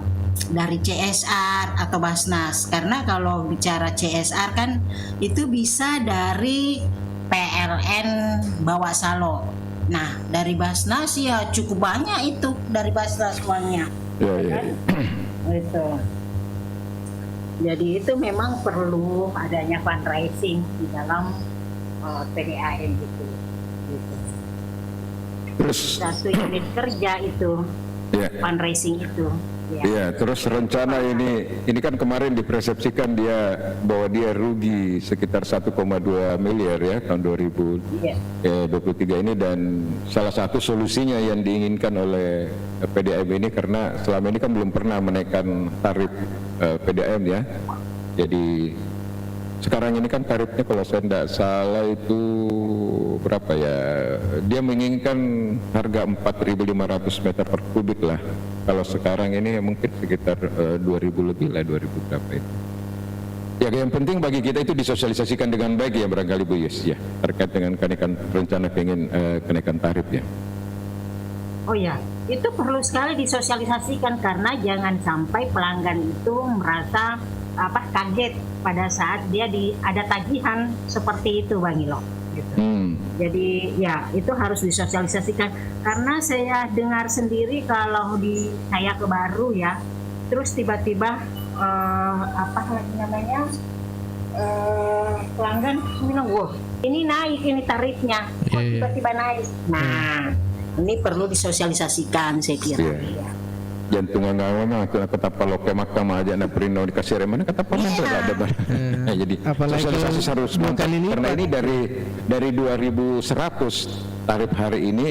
dari CSR atau Basnas. Karena kalau bicara CSR kan itu bisa dari PLN Bawasalo. Nah, dari Basnas ya cukup banyak itu dari Basnas uangnya. Itu. Jadi itu memang perlu adanya fundraising di dalam PDAM gitu. Terus satu unit kerja itu fundraising itu. Iya, terus rencana ini kan kemarin dipersepsikan dia bahwa dia rugi sekitar 1,2 miliar ya tahun 2023 ini, dan salah satu solusinya yang diinginkan oleh PDAM ini karena selama ini kan belum pernah menaikkan tarif PDAM ya. Jadi sekarang ini kan tarifnya kalau saya tidak salah itu berapa ya, dia menginginkan harga 4.500 meter per kubik lah. Kalau sekarang ini ya mungkin sekitar 2.000 lebih lah, 2.000 berapa itu. Ya yang penting bagi kita itu disosialisasikan dengan baik ya barangkali Bu Yus ya, terkait dengan kenaikan rencana pengen kenaikan tarif ya. Oh ya, itu perlu sekali disosialisasikan karena jangan sampai pelanggan itu merasa kaget pada saat dia ada tagihan seperti itu Bang Ilo. Gitu. Jadi ya itu harus disosialisasikan karena saya dengar sendiri kalau saya ke Baru ya, terus tiba-tiba pelanggan bilang, wah ini naik ini tarifnya, tiba-tiba naik. Nah ini perlu disosialisasikan saya kira. Jantung ngawang kata paloke makam aja na perino dikasih remana kata paman ada barang. Jadi sosialisasi harus karena ini dari 2.100 tarif hari ini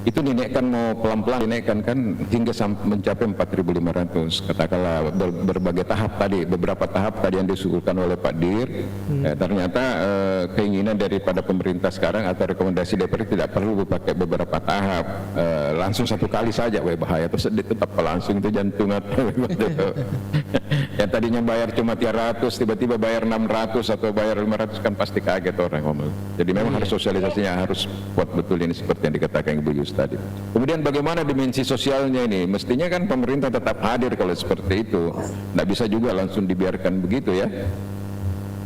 itu dinaikkan mau pelan-pelan dinaikkan kan hingga mencapai 4.500 katakanlah berbagai tahap tadi, beberapa tahap tadi yang disuguhkan oleh Pak Dir. Ternyata keinginan daripada pemerintah sekarang atau rekomendasi DPR tidak perlu pakai beberapa tahap, langsung satu kali saja bahaya terus tetap langsung itu jantung yang tadinya bayar cuma 300 tiba-tiba bayar 600 atau bayar 500 kan pasti kaget orang ngomong. Jadi memang harus sosialisasinya harus kuat betul ini seperti yang dikatakan Ibu Yus tadi. Kemudian bagaimana dimensi sosialnya ini? Mestinya kan pemerintah tetap hadir kalau seperti itu. Nggak bisa juga langsung dibiarkan begitu ya?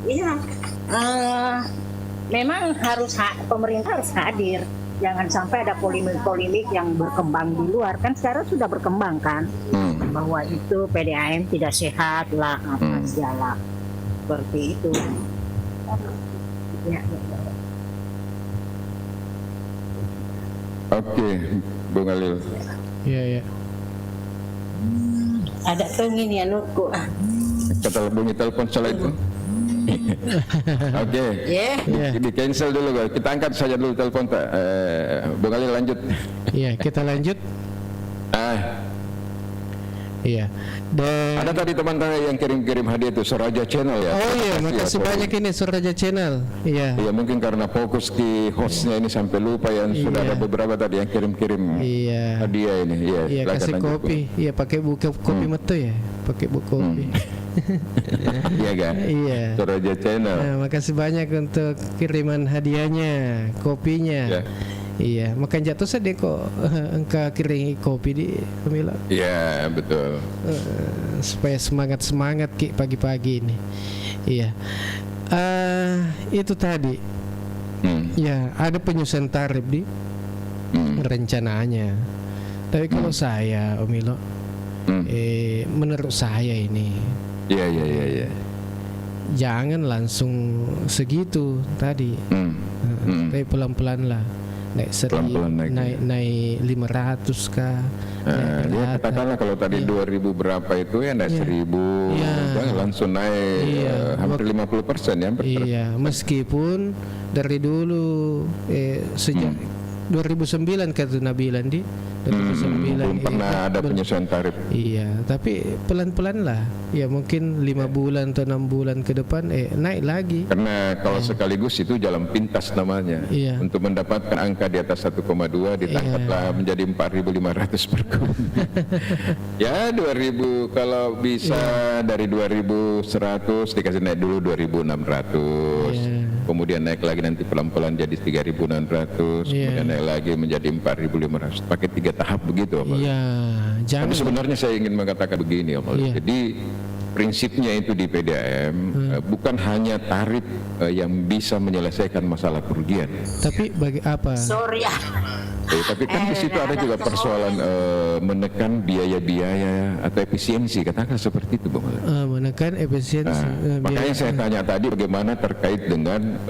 Iya, memang pemerintah harus hadir. Jangan sampai ada polemik-polemik yang berkembang di luar. Kan sekarang sudah berkembang kan, bahwa itu PDAM tidak sehat lah, apa segala seperti itu. Oke, Bung Alil. Iya. Ada tengin ya nuku. Kata bunyi telepon salah itu. Oke. Ya. Di cancel dulu, guys. Kita angkat saja dulu telepon Pak. Bung Ali lanjut. Iya, kita lanjut. Iya. Dan Ada tadi teman-teman yang kirim-kirim hadiah itu Soraja Channel ya. oh iya, makasih banyak ini Soraja Channel. Iya. Iya, mungkin karena fokus di hostnya ini sampai lupa ya. Sudah ada beberapa tadi yang kirim-kirim hadiah ini. Iya, Iya, silakan kasih lanjut, kopi. Iya, pakai buku kopi metu ya. Pakai buku kopi. Iya kan? Iya. Soraja Channel. Nah, makasih banyak untuk kiriman hadiahnya, kopinya. Ya. Iya, makan jatuh sedih kok engkau kirim kopi di Pemila. Iya, betul. Supaya semangat Ki pagi-pagi ini. Iya. Itu tadi. Ya, ada penyusunan tarif di rencananya. Tapi kalau saya, Om Ilo, menurut saya ini, Iya. jangan langsung segitu tadi. Tapi pelan-pelan lah. Naik Pelan-pelan naik 500 kah? Ya katakanlah kalau tadi 2000 berapa itu ya naik 1000, langsung naik hampir 50% ya. Iya, meskipun dari dulu sejak 2009 kata Nabilan di 2009 belum pernah ada penyesuaian tarif. Iya, tapi pelan-pelan lah. Ya mungkin 5 bulan atau 6 bulan ke depan naik lagi. Karena kalau sekaligus itu jalan pintas namanya. Iya. Untuk mendapatkan angka di atas 1,2 ditangkaplah menjadi 4.500 per kubik. Ya 2000 kalau bisa dari 2.100 dikasih naik dulu 2.600. Kemudian naik lagi nanti pelan-pelan jadi 3.600. Kemudian naik lagi menjadi 4.500. Pakai 3 tahap begitu, Om. Iya, jangan. Tapi sebenarnya saya ingin mengatakan begini, Om. Jadi prinsipnya itu di PDAM bukan hanya tarif yang bisa menyelesaikan masalah kerugian. Tapi bagi apa? Sorry Tapi kan di situ ada juga persoalan menekan biaya-biaya atau efisiensi, katakan seperti itu, Bang. Menekan efisiensi. Makanya saya tanya tadi bagaimana terkait dengan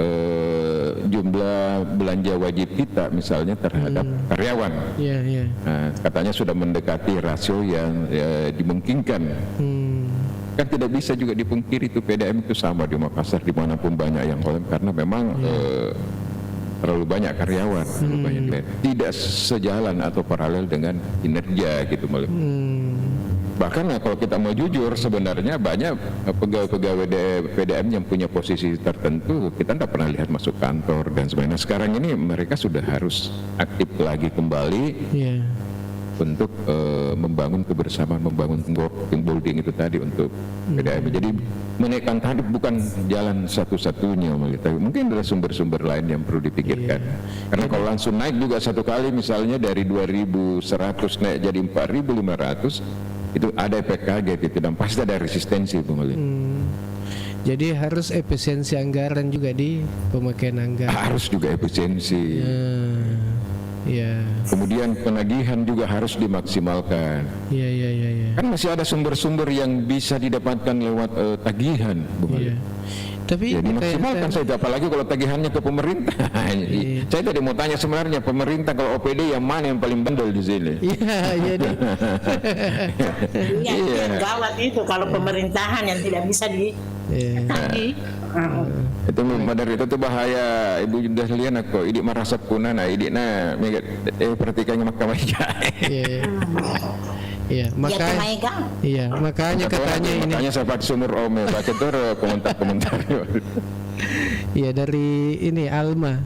jumlah belanja wajib kita misalnya terhadap karyawan. Iya. Katanya sudah mendekati rasio yang dimungkinkan. Kan tidak bisa juga dipungkiri itu PDAM itu sama di Makassar dimanapun banyak yang kolem karena memang terlalu banyak karyawan, terlalu banyak tidak sejalan atau paralel dengan kinerja gitu malah. Bahkan kalau kita mau jujur sebenarnya banyak pegawai-pegawai PDAM yang punya posisi tertentu kita tidak pernah lihat masuk kantor dan sebagainya. Sekarang ini mereka sudah harus aktif lagi kembali untuk membangun kebersamaan, membangun team building itu tadi untuk PDAM. Jadi menaikkan tarif bukan jalan satu-satunya, tapi mungkin ada sumber-sumber lain yang perlu dipikirkan. Karena kalau langsung naik juga satu kali misalnya dari 2.100 naik jadi 4.500 itu ada efek kaget itu dan pasti ada resistensi pemerintah. Jadi harus efisiensi anggaran juga di pemakaian anggaran. Harus juga efisiensi. Kemudian penagihan juga harus dimaksimalkan. Iya. Kan masih ada sumber-sumber yang bisa didapatkan lewat tagihan, Tapi ya dimaksimalkan saja, apalagi kalau tagihannya ke pemerintah. Saya tadi mau tanya sebenarnya pemerintah kalau OPD yang mana yang paling bandel di sini? Iya, gawat itu kalau pemerintahan yang tidak bisa ditagih. Itu dari itu tuh bahaya Ibu Dahlian aku idik marasap kunana idik na perhatikannya mahkamah. Iya, makanya katanya ini. Makanya saya pakai sumur Ome, baca tuh komentar-komentar. Iya dari ini Alma.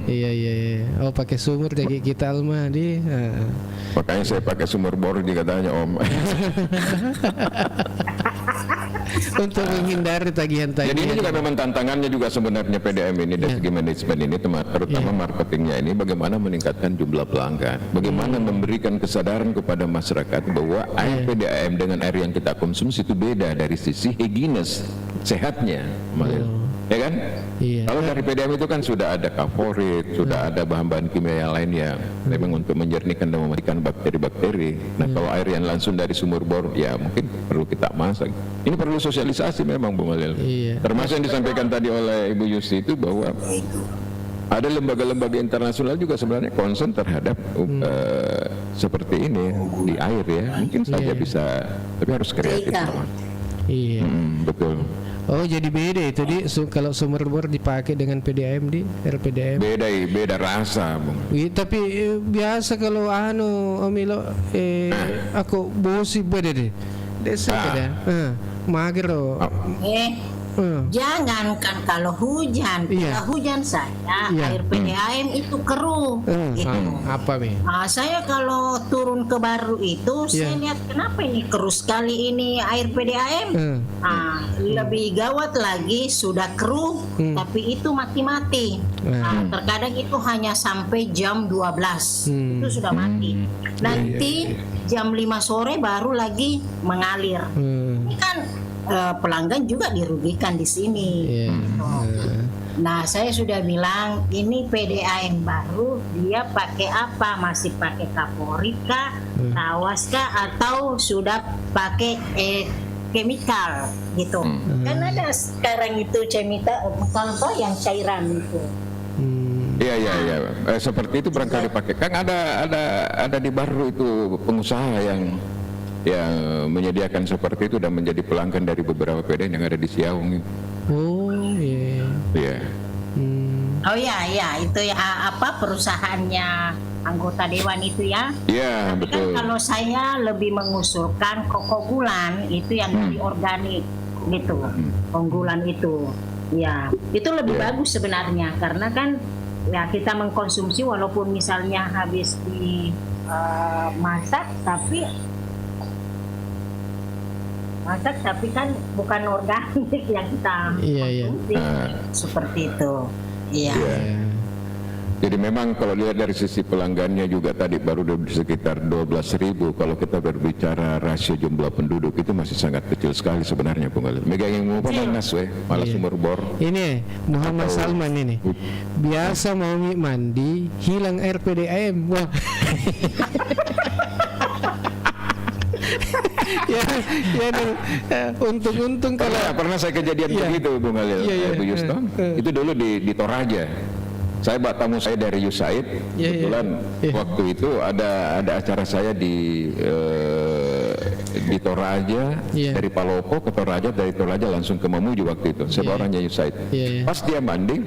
Iya. Oh pakai sumur dari kita Alma di. Makanya saya pakai sumur bor di katanya Om. Untuk menghindari tagihan-tagihan. Jadi ini juga memang tantangannya juga sebenarnya PDAM ini dari segi manajemen ini terutama marketingnya ini bagaimana meningkatkan jumlah pelanggan, bagaimana memberikan kesadaran kepada masyarakat bahwa air PDAM dengan air yang kita konsumsi itu beda dari sisi higienis sehatnya, ya kan? Kalau dari PDAM itu kan sudah ada kaforit, sudah ada bahan-bahan kimia yang lain yang memang untuk menjernihkan dan mematikan bakteri-bakteri. Nah kalau air yang langsung dari sumur bor ya mungkin perlu kita masak. Ini perlu sosialisasi memang Bu Malil. Termasuk yang disampaikan tadi oleh Ibu Yusti itu bahwa ada lembaga-lembaga internasional juga sebenarnya concern terhadap seperti ini di air ya. Mungkin saja bisa, tapi harus kreatif. Iya. Betul. Oh, jadi beda itu kalau sumber bor dipakai dengan PDAM di RPDAM. Beda rasa, Bung. Tapi biasa kalau Omilo aku bosi beda deh. Desa ada. Mager loh. Jangankan kalau hujan, kalau hujan saja air PDAM itu keruh. Apa nih? Saya kalau turun ke Baru itu saya lihat kenapa ini keruh sekali ini air PDAM. Lebih gawat lagi sudah keruh, tapi itu mati-mati. Terkadang itu hanya sampai jam 12 itu sudah mati. Nanti jam 5 sore baru lagi mengalir. Ini kan pelanggan juga dirugikan di sini. Nah, saya sudah bilang ini PDAM baru, dia pakai apa? Masih pakai kaporit kah, tawas kah, atau sudah pakai chemical gitu? Kan ada sekarang itu chemical yang cairan itu. Iya. Seperti itu barangkali pakai. Kan ada di Baru itu pengusaha yang menyediakan seperti itu dan menjadi pelanggan dari beberapa PDAM yang ada di Siaung. Oh iya. Iya. Oh iya itu ya perusahaannya anggota dewan itu ya. Iya betul. Kan kalau saya lebih mengusulkan Kokogulan itu yang dari organik gitu, unggulan itu. Ya itu lebih bagus sebenarnya karena kan ya kita mengkonsumsi walaupun misalnya habis di masak tapi kan bukan organik yang kita konsumsi seperti itu. Iya. Jadi memang kalau lihat dari sisi pelanggannya juga tadi baru sekitar 12.000. Kalau kita berbicara rasio jumlah penduduk itu masih sangat kecil sekali sebenarnya, Bung Ali. Megang mau panas malah sumur bor. Ini Muhammad Salman ini. Biasa mau mandi hilang air PDAM. Wah. Untung kalau pernah saya kejadian begitu, Bung Halil, Bu Yusto. Itu dulu di Toraja. Saya bawa tamu saya dari USAID. Kebetulan waktu itu ada acara saya di Toraja, dari Palopo ke Toraja, dari Toraja langsung ke Mamuju waktu itu. Saya bawa orangnya USAID. Pas dia mandi,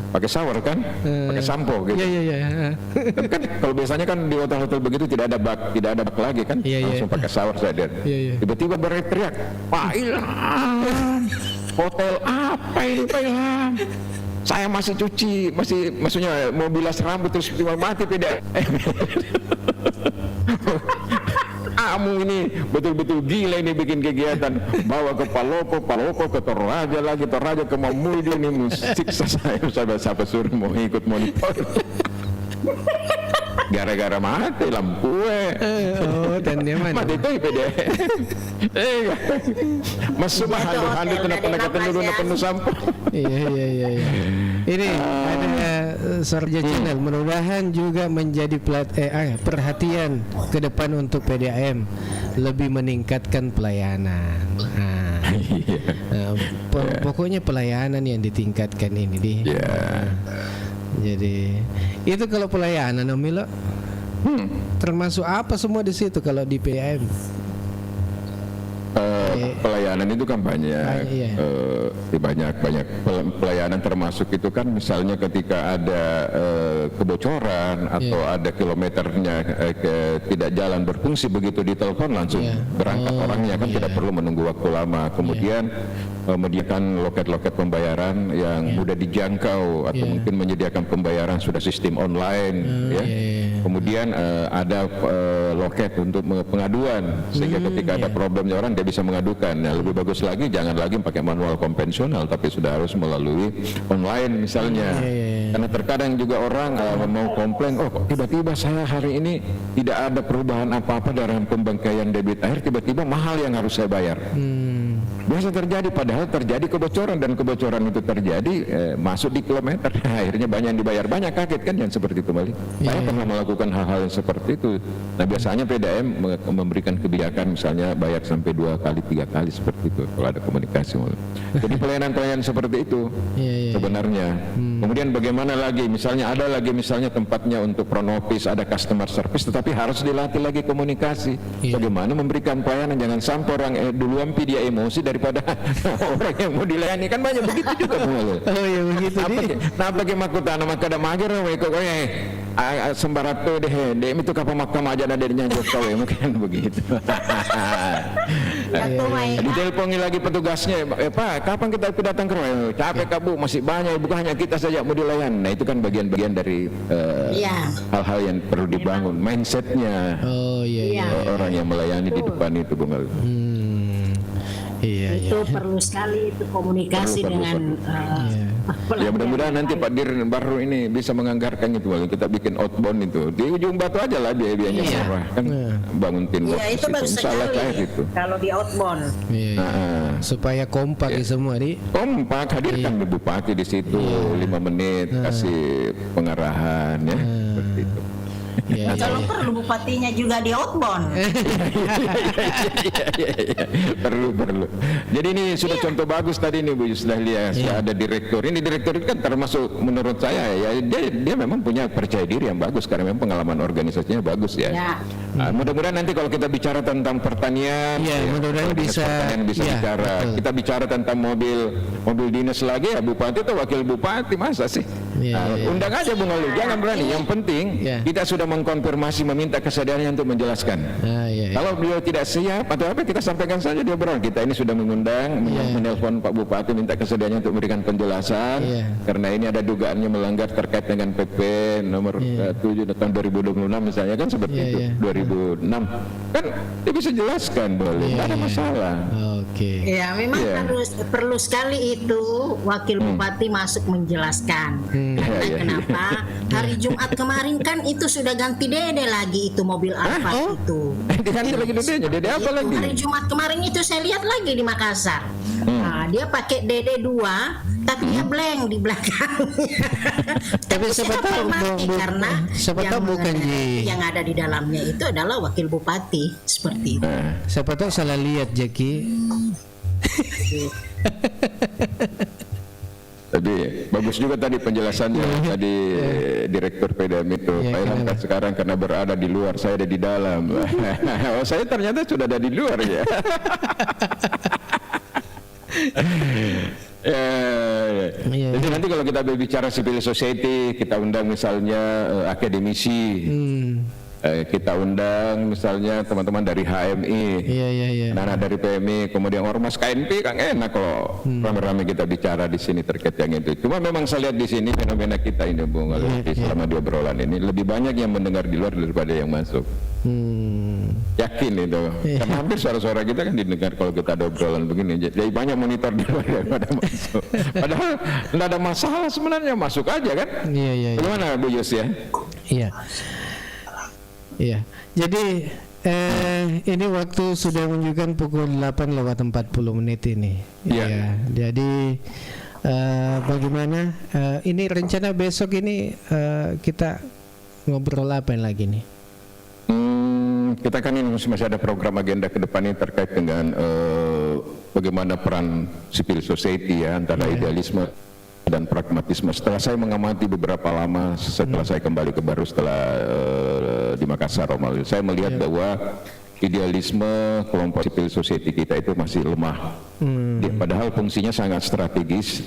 pakai shower kan, pakai sampo gitu. Tapi kan kalau biasanya kan di hotel-hotel begitu tidak ada bak lagi kan, langsung pakai shower saya lihat. Tiba-tiba berteriak, Pak Ilham, hotel apa ini Pak Ilham? Saya masih cuci, maksudnya mau bilas rambut terus cuma mati tidak. Kamu ini betul-betul gila ini bikin kegiatan, bawa ke Palopo ke Toraja lagi, Toraja ke Mamuju ini musiksa saya sampai suruh mau ikut monitor. Gara-gara mati lampu dan dia mati itu PDAM. Masuk handuk kena dulu penuh sampah. Iya. Ini ada Sarja Channel, mudah-mudahan juga menjadi perhatian ke depan untuk PDAM lebih meningkatkan pelayanan. Pokoknya pelayanan yang ditingkatkan ini jadi itu kalau pelayanan Omilo termasuk apa semua di situ kalau di PDAM? Pelayanan itu kan banyak pelayanan termasuk itu kan misalnya ketika ada kebocoran atau ada kilometernya tidak jalan berfungsi begitu ditelepon langsung berangkat orangnya kan tidak perlu menunggu waktu lama. Kemudian menyediakan loket-loket pembayaran yang mudah dijangkau atau mungkin menyediakan pembayaran sudah sistem online Kemudian ada loket untuk pengaduan sehingga ketika ada problemnya orang dia bisa mengadukan. Nah, lebih bagus lagi jangan lagi pakai manual konvensional tapi sudah harus melalui online misalnya. Karena terkadang juga orang mau komplain, oh tiba-tiba saya hari ini tidak ada perubahan apa-apa dalam pembangkaian debit air, tiba-tiba mahal yang harus saya bayar. Biasa terjadi, padahal terjadi kebocoran dan kebocoran itu terjadi masuk di kilometer. Akhirnya banyak yang dibayar, banyak kaget kan yang seperti itu kembali. Saya pernah melakukan hal-hal yang seperti itu. Nah biasanya PDAM memberikan kebijakan misalnya bayar sampai 2 kali 3 kali seperti itu kalau ada komunikasi. Jadi pelayanan-pelayanan seperti itu sebenarnya. Kemudian bagaimana lagi misalnya ada lagi misalnya tempatnya untuk front office, ada customer service, tetapi harus dilatih lagi komunikasi. Bagaimana memberikan pelayanan, jangan sampai orang duluan dia emosi daripada orang yang mau dilayani, kan banyak begitu juga Bung Alil. Oh ya begitu nih. Napa ke makutana makada mager we kok sembarato deh itu kapal makam aja ada di nyanjok kowe mungkin begitu. Diteleponi lagi petugasnya, Pak, kapan kita datang ke rumah? Capek Kak Bu, masih banyak, bukan hanya kita saja mau dilayani. Nah itu kan bagian-bagian dari hal-hal yang perlu dibangun, mindsetnya orang yang melayani di depan itu Bung Alil. Itu perlu sekali itu komunikasi dengan ya mudah-mudahan nanti Pak Dir baru ini bisa menganggarkan itu, kita bikin outbound itu di ujung Batu aja lah biayanya murah kan, bangun tim itu baru sekali itu kalau di outbound supaya kompak semua nih. Kompak, hadirkan Bupati di situ 5 menit kasih pengarahan ya seperti itu. Kalau perlu bupatinya juga di outbound. Perlu. Jadi ini sudah contoh bagus tadi nih Bu Yusdahlia, ada direktur. Ini direktur itu kan termasuk menurut saya ya dia memang punya percaya diri yang bagus karena memang pengalaman organisasinya bagus ya. Mudah-mudahan nanti kalau kita bicara tentang pertanian, mudah-mudahan bisa bicara. Betul. Kita bicara tentang mobil dinas lagi ya, Bupati atau Wakil Bupati masa sih? Undang aja Bung Alil, jangan berani. Yang penting kita sudah mengkonfirmasi, meminta kesadarannya untuk menjelaskan. Kalau beliau tidak siap atau apa, kita sampaikan saja dia berani. Kita ini sudah mengundang, menelpon Pak Bupati minta kesadarannya untuk memberikan penjelasan karena ini ada dugaannya melanggar terkait dengan PP nomor 7 tahun 2026 misalnya kan seperti itu 2006 kan dia bisa jelaskan boleh, tidak ada masalah. Ya memang perlu sekali itu Wakil Bupati masuk menjelaskan. Karena kenapa hari Jumat kemarin kan itu sudah ganti dede lagi itu mobil Alphard itu. Diganti lagi dedenya, dede apa lagi? Hari Jumat kemarin itu saya lihat lagi di Makassar. Nah, dia pakai dede 2 tapi dia blank di belakangnya. Tapi siapa tahu karena bukan yang ada di dalamnya itu adalah Wakil Bupati seperti itu. Siapa tahu salah lihat Jaki. Tadi bagus juga tadi penjelasannya tadi Direktur PDAM itu. Pak Ilham kan sekarang karena berada di luar, saya ada di dalam. Oh saya ternyata sudah ada di luar ya. Jadi nanti kalau kita berbicara civil society, kita undang misalnya akademisi. Kita undang misalnya teman-teman dari HMI, anak-anak dari PMI, kemudian ormas KNP, kan enak kalau rame-rame kita bicara di sini terkait yang itu. Cuma memang saya lihat di sini fenomena kita ini Bung Alil, selama di obrolan ini lebih banyak yang mendengar di luar daripada yang masuk. Yakin itu, karena hampir suara-suara kita kan didengar kalau kita ada obrolan begini. Jadi banyak monitor di luar daripada masuk. Padahal tidak ada masalah sebenarnya, masuk aja kan. Bagaimana Bu Yus ya? Iya, jadi ini waktu sudah menunjukkan pukul 8:40 ini. Jadi bagaimana? Ini rencana besok ini kita ngobrol apa lagi nih? Kita kan ini masih ada program agenda ke depan ini terkait dengan bagaimana peran civil society ya, antara idealisme dan pragmatisme. Setelah saya mengamati beberapa lama setelah saya kembali ke Baru setelah di Makassar, saya melihat bahwa idealisme kelompok civil society kita itu masih lemah. Padahal fungsinya sangat strategis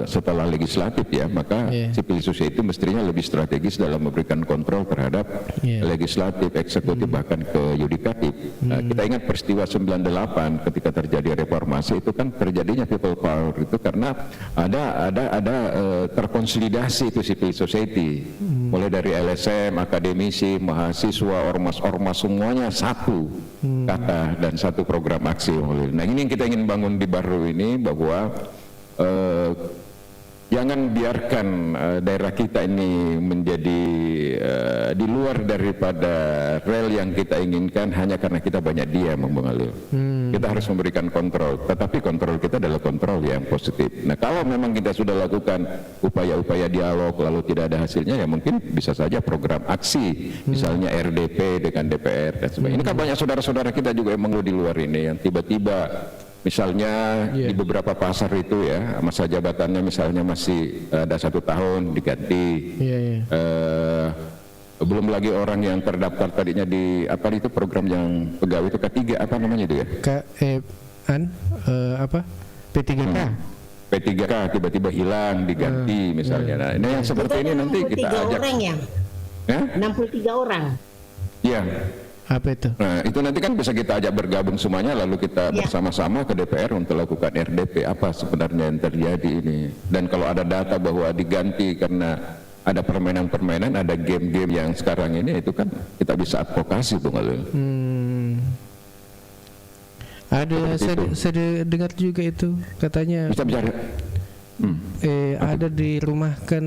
setelah legislatif ya, maka civil society mestinya lebih strategis dalam memberikan kontrol terhadap legislatif, eksekutif bahkan ke yudikatif. Kita ingat peristiwa 98 ketika terjadi reformasi itu kan terjadinya people power itu karena ada terkonsolidasi itu civil society, mulai dari LSM, akademisi, mahasiswa, ormas-ormas semuanya satu kata dan satu program aksi. Nah ini yang kita ingin bangun di Baru ini, bahwa jangan biarkan daerah kita ini menjadi di luar daripada rel yang kita inginkan hanya karena kita banyak diam, Bung Alil. Kita harus memberikan kontrol, tetapi kontrol kita adalah kontrol yang positif. Nah kalau memang kita sudah lakukan upaya-upaya dialog lalu tidak ada hasilnya, ya mungkin bisa saja program aksi, misalnya RDP dengan DPR dan sebagainya. Ini kan banyak saudara-saudara kita juga yang di luar ini yang tiba-tiba misalnya di beberapa pasar itu ya masa jabatannya misalnya masih ada 1 tahun diganti. Belum lagi orang yang terdaftar tadinya di apa itu program yang pegawai itu K3 apa namanya itu ya? P3K. P3K tiba-tiba hilang diganti misalnya. Nah, ini yang seperti ini nanti kita ajak. 63 orang ya? 63 orang. Iya. Apa itu? Nah, itu nanti kan bisa kita ajak bergabung semuanya, lalu kita bersama-sama ke DPR untuk lakukan RDP apa sebenarnya yang terjadi ini. Dan kalau ada data bahwa diganti karena ada permainan-permainan, ada game-game yang sekarang ini, itu kan kita bisa advokasi, Bung Alil. Ada saya dengar juga itu katanya. Bisa bicara. Ada dirumahkan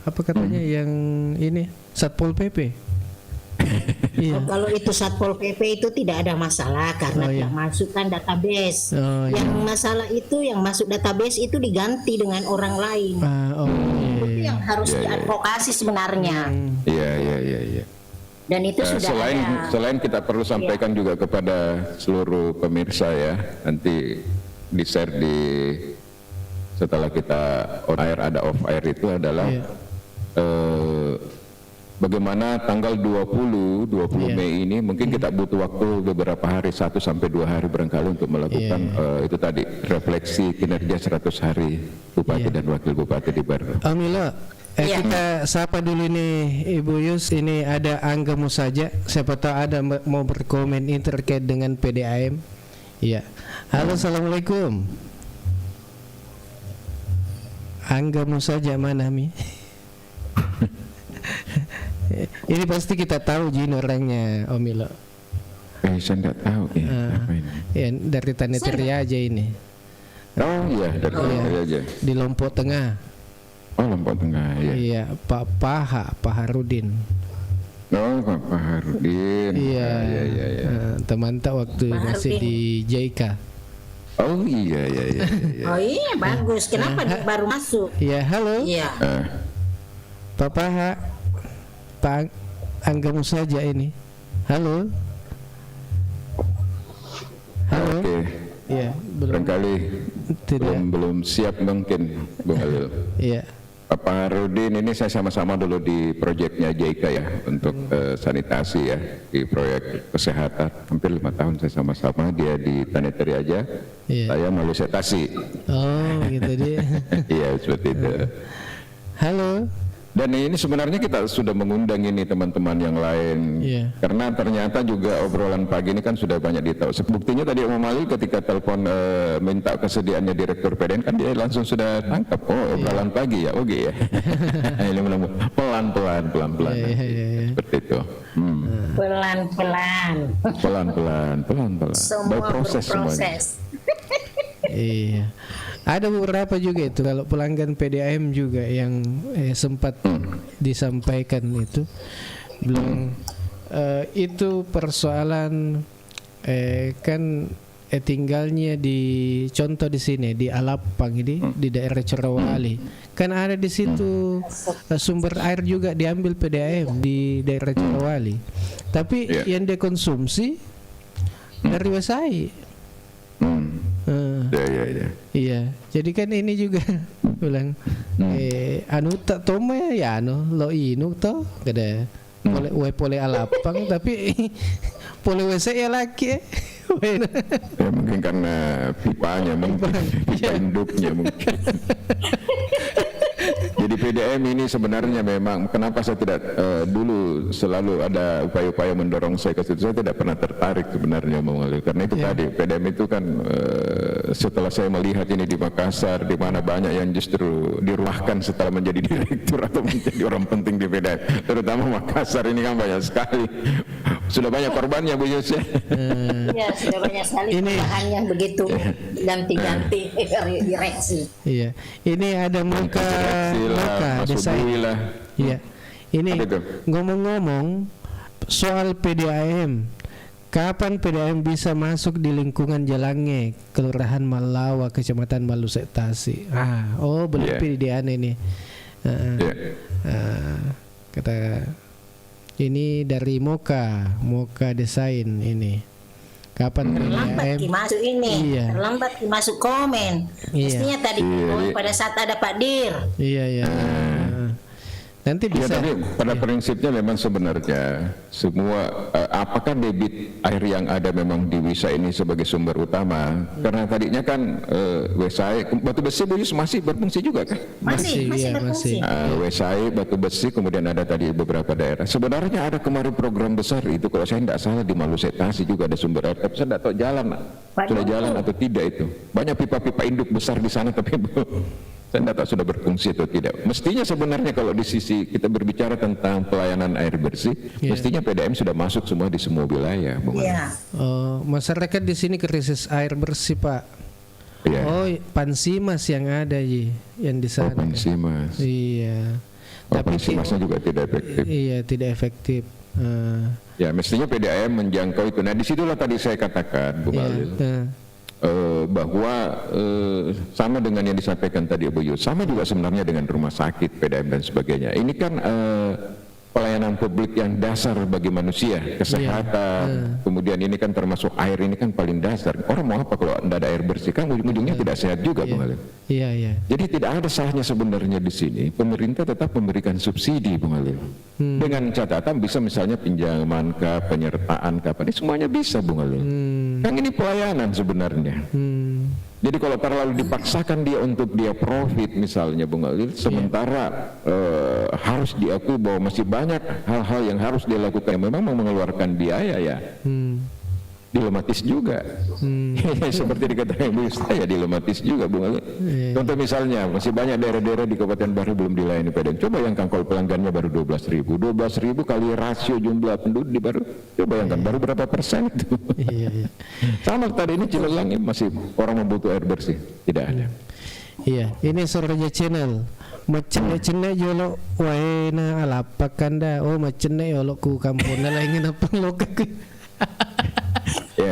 apa katanya yang ini Satpol PP. Iya. Kalau itu Satpol PP itu tidak ada masalah karena tidak masukkan database. Yang masalah itu yang masuk database itu diganti dengan orang lain. Itu yang harus diadvokasi sebenarnya. Iya. Dan itu sudah selain kita perlu sampaikan juga kepada seluruh pemirsa ya, nanti di share setelah kita on air ada off air itu adalah bagaimana tanggal 20 Mei ini mungkin kita butuh waktu beberapa hari, 1 sampai 2 hari barangkali untuk melakukan itu tadi refleksi kinerja 100 hari Bupati dan Wakil Bupati di Baru. Milo, kita sapa dulu nih Ibu Yus, ini ada Angga Musaja, siapa tahu ada mau berkomen ini terkait dengan PDAM. Iya. Halo, assalamualaikum. Angga Musaja mana Mi? Ini pasti kita tahu Jin orangnya Om Milo. Saya tidak tahu apa ini. Ya, dari Tanetri aja ini. Oh iya, dari Tanetri aja. Di Lompok Tengah. Oh, Lompok Tengah ya. Iya, Pak Harudin. Oh, Pak Harudin. Iya. Teman tak waktu masih di JK. Oh iya. Oh iya, bagus. Kenapa dia baru masuk? Iya, halo. Iya. Pak Angga Musaja ini. Halo. Oke. Iya, barangkali belum siap mungkin Bung Halil. Iya. Pak Harudin ini saya sama-sama dulu di proyeknya JK ya untuk sanitasi ya, di proyek kesehatan hampir 5 tahun saya sama-sama, dia di Tanetri aja, saya malu setasi. Oh gitu dia. Iya seperti itu. Halo. Dan ini sebenarnya kita sudah mengundang ini teman-teman yang lain, karena ternyata juga obrolan pagi ini kan sudah banyak ditahu. Buktinya tadi Om Mali ketika telepon minta kesediaannya Direktur PDN kan dia langsung sudah tangkap, oh obrolan pagi ya, oke ya. Ini pelan-pelan. Seperti itu. Pelan-pelan. Semua berproses semuanya. Iya. Ada beberapa juga itu kalau pelanggan PDAM juga yang sempat disampaikan itu bilang itu persoalan kan tinggalnya di contoh di sini di Alapang ini di daerah Cerowali kan ada di situ sumber air juga diambil PDAM di daerah Cerowali tapi yang dikonsumsi dari Wasai. Iya, jadi kan ini juga bilang anu tak tome ya anu lo inu to kada pole Alapang tapi pole WC ya laki ya mungkin karena pipanya pipa induknya mungkin. Jadi PDAM ini sebenarnya memang kenapa saya tidak dulu selalu ada upaya-upaya mendorong saya ke situ, saya tidak pernah tertarik sebenarnya karena itu tadi PDAM itu kan setelah saya melihat ini di Makassar di mana banyak yang justru dirumahkan setelah menjadi direktur atau menjadi orang penting di PDAM, terutama Makassar ini kan banyak sekali sudah banyak korbannya Bu Yus ya. Ya sudah banyak sekali bahannya begitu ganti-ganti direksi. Iya, ini ada muka desain. Iya. Ini ngomong-ngomong soal PDAM. Kapan PDAM bisa masuk di lingkungan Jalange, Kelurahan Malawa, Kecamatan Malusek Tasik? Boleh PDAM ini. Kata ini dari Moka Desain ini. Kapan terlambat masuk ini? Terlambat masuk komen. Mestinya tadi pada saat ada Pak Dir. Iya. Nanti Ya, bisa. tapi pada prinsipnya memang sebenarnya semua apakah debit air yang ada memang di Wisa ini sebagai sumber utama? Karena tadinya kan Wesai, batu besi Buyus masih berfungsi juga kan? Masih iya, berfungsi. Wesai, batu besi, kemudian ada tadi beberapa daerah. Sebenarnya ada kemarin program besar itu, kalau saya tidak salah di Malusetasi juga ada sumber air, tapi saya tidak tahu jalan, sudah jalan atau tidak itu. Banyak pipa-pipa induk besar di sana tapi belum. Saya tidak tahu sudah berfungsi atau tidak. Mestinya sebenarnya kalau di sisi kita berbicara tentang pelayanan air bersih, mestinya PDM sudah masuk semua di semua wilayah. Iya. Masyarakat di sini krisis air bersih, Pak. Ya. Oh, Pansimas yang ada yang di sana. Pansimas. Iya. Tapi Pansimasnya juga tidak efektif. Iya, tidak efektif. Ya, mestinya PDAM menjangkau itu. Nah, disitulah tadi saya katakan, Bung Alil, bahwa sama dengan yang disampaikan tadi Bu Yus, sama juga sebenarnya dengan rumah sakit, PDAM dan sebagainya. Ini kan pelayanan publik yang dasar bagi manusia, kesehatan, kemudian ini kan termasuk air, ini kan paling dasar. Orang mau apa kalau tidak ada air bersih, kan ujung-ujungnya tidak sehat juga, Bung Alil. Iya, iya. Jadi tidak ada salahnya sebenarnya di sini pemerintah tetap memberikan subsidi, Bung Alil. Dengan catatan bisa misalnya pinjaman kah, penyertaan kah, ini semuanya bisa, Bung Alil. Kan ini pelayanan sebenarnya. Jadi kalau terlalu dipaksakan dia untuk dia profit misalnya, Bung Alil, sementara harus diakui bahwa masih banyak hal-hal yang harus dia lakukan yang memang mengeluarkan biaya ya. Dilematis juga. Seperti dikatakan Bu saya dilematis juga, Bung Ali. Contoh misalnya masih banyak daerah-daerah di Kabupaten Baru belum dilayani PDAM. Coba bayangkan kalau pelanggannya baru 12.000 kali rasio jumlah penduduk di Baru. Coba bayangkan baru berapa persen itu. Sama tadi ini Cilelang masih orang membutuh air bersih, tidak ada. Iya, ini Sorja Channel. Macene jolo wae na alapakanda. Oh macene jolo ku kampung na ingin apa lo Ya,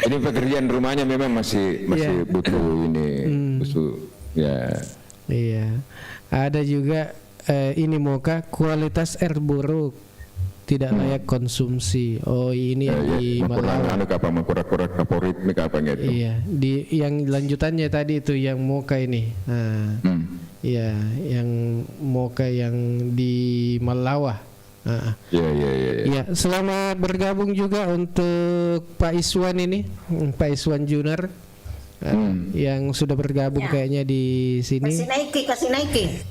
ini pekerjaan rumahnya memang masih butuh ini, butuh ya. Iya, ada juga ini Moka kualitas air buruk, tidak layak konsumsi. Oh ini yang di Malawi. Apa mengkurak-kurak kaporitmik apa gitu. Iya, di yang lanjutannya tadi itu yang Moka ini. Iya, yang Moka yang di Malawah. Ya, selamat bergabung juga untuk Pak Iswan ini, Pak Iswan Junar, yang sudah bergabung kayaknya di sini. Kasih naiki.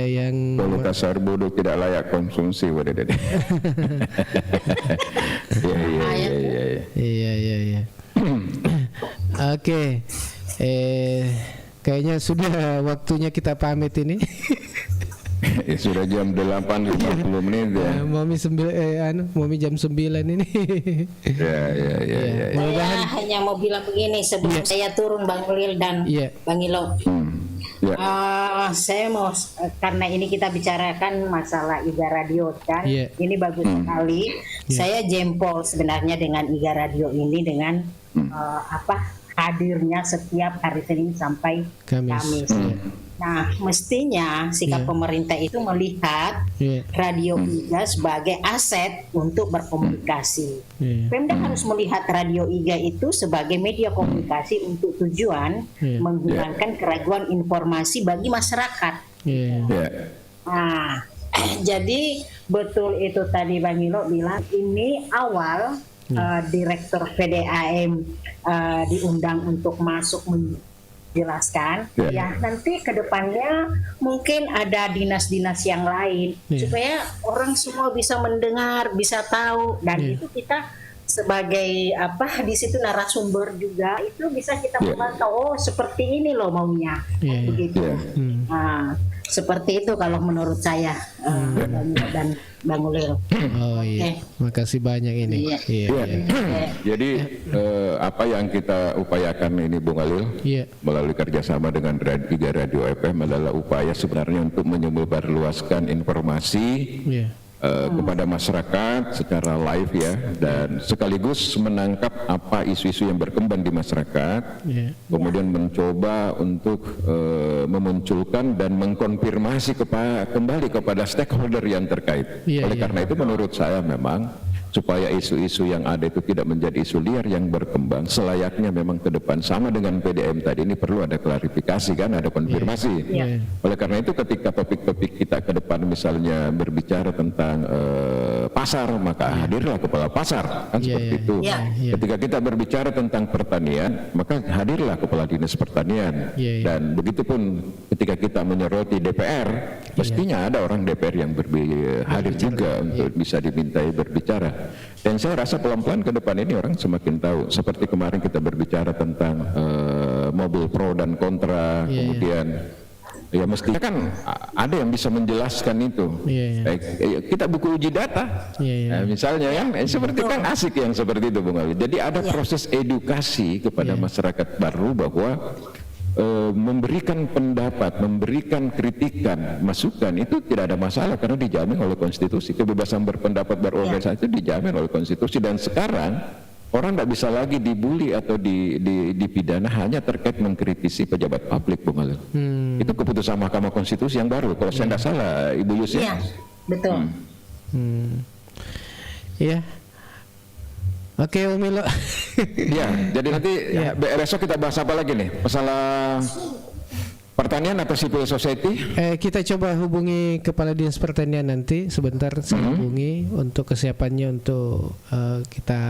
Yang kualitas air bodoh tidak layak konsumsi, Iya. Oke. Kayaknya sudah waktunya kita pamit ini. Sudah jam 8.50 menit ya. Mami jam 9 ini. Ya. Saya hanya mau bilang begini sebelum saya turun Bang Lil dan Bang Ilo. Saya mau, karena ini kita bicarakan masalah IGA Radio kan, ini bagus sekali. Saya jempol sebenarnya dengan IGA Radio ini dengan hadirnya setiap hari Senin sampai Kamis. Nah, mestinya sikap pemerintah itu melihat Radio IGA sebagai aset untuk berkomunikasi. Pemda harus melihat Radio IGA itu sebagai media komunikasi untuk tujuan menghilangkan keraguan informasi bagi masyarakat. Nah, jadi betul itu tadi Bang Ilo bilang ini awal Direktur PDAM diundang untuk masuk menjelaskan. Ya nanti kedepannya mungkin ada dinas-dinas yang lain supaya orang semua bisa mendengar, bisa tahu, dan itu kita sebagai di situ narasumber juga itu bisa kita memantau. Oh seperti ini loh maunya, begitu. Nah, seperti itu kalau menurut saya dan Bang Ulil. Oh iya, makasih banyak ini. Jadi apa yang kita upayakan ini Bung Alil melalui kerjasama dengan IGA Radio FM adalah upaya sebenarnya untuk menyebarluaskan informasi kepada masyarakat secara live ya, dan sekaligus menangkap apa isu-isu yang berkembang di masyarakat, kemudian mencoba untuk memunculkan dan mengkonfirmasi kembali kepada stakeholder yang terkait. Oleh karena itu menurut saya memang supaya isu-isu yang ada itu tidak menjadi isu liar yang berkembang selayaknya memang ke depan sama dengan PDM tadi ini perlu ada klarifikasi kan, ada konfirmasi. Oleh karena itu ketika topik-topik kita ke depan misalnya berbicara tentang pasar, maka hadirlah kepala pasar kan seperti itu. Ketika kita berbicara tentang pertanian, maka hadirlah kepala dinas pertanian. Dan begitupun ketika kita menyoroti DPR, mestinya ada orang DPR yang hadir juga untuk bisa dimintai berbicara. Dan saya rasa pelan-pelan ke depan ini orang semakin tahu. Seperti kemarin kita berbicara tentang mobil pro dan kontra, kemudian ya mestinya kan ada yang bisa menjelaskan itu. Kita buku uji data, misalnya kan, seperti kan asik yang seperti itu Bung Ali. Jadi ada proses edukasi kepada masyarakat baru bahwa memberikan pendapat, memberikan kritikan, masukan itu tidak ada masalah karena dijamin oleh konstitusi. Kebebasan berpendapat berorganisasi itu dijamin oleh konstitusi. Dan sekarang orang tidak bisa lagi dibully atau dipidana hanya terkait mengkritisi pejabat publik, Bung Ali. Itu keputusan Mahkamah Konstitusi yang baru. Kalau saya tidak salah, Ibu Yus. Iya, betul. Iya. Oke, Om Milo. Ya, jadi nanti besok kita bahas apa lagi nih? Masalah pertanian atau civil society? Kita coba hubungi Kepala Dinas Pertanian nanti sebentar, saya hubungi untuk kesiapannya untuk kita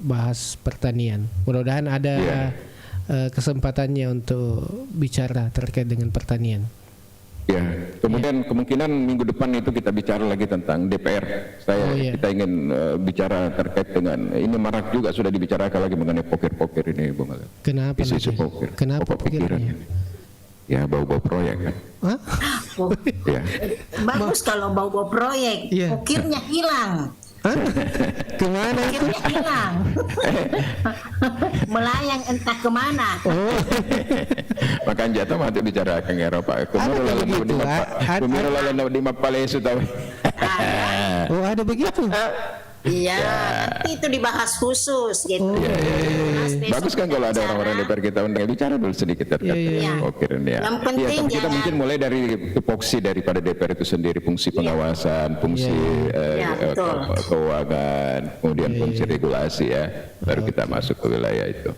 bahas pertanian. Mudah-mudahan ada kesempatannya untuk bicara terkait dengan pertanian. Ya, kemudian kemungkinan minggu depan itu kita bicara lagi tentang DPR. Kita ingin bicara terkait dengan ini marak juga sudah dibicarakan lagi mengenai poker ini, Bung Ali. Kenapa? Isu poker. Kenapa pikiran? Ya bau-bau proyek kan. Bagus kalau bau-bau proyek, pokirnya hilang. Kemana itu? Hilang. Melayang entah kemana. Makan jatuh mati bicara ke Eropa. Kumiro lalu di Mapalesu tahu. Ada begitu. Iya, nanti itu dibahas khusus gitu. Bagus kan kalau ada orang-orang DPR kita undang bicara dulu sedikit terkait pokir ini. Yang penting tapi kita mungkin mulai dari tupoksi daripada DPR itu sendiri, fungsi pengawasan, fungsi keuangan, kemudian fungsi regulasi ya, baru kita masuk ke wilayah itu.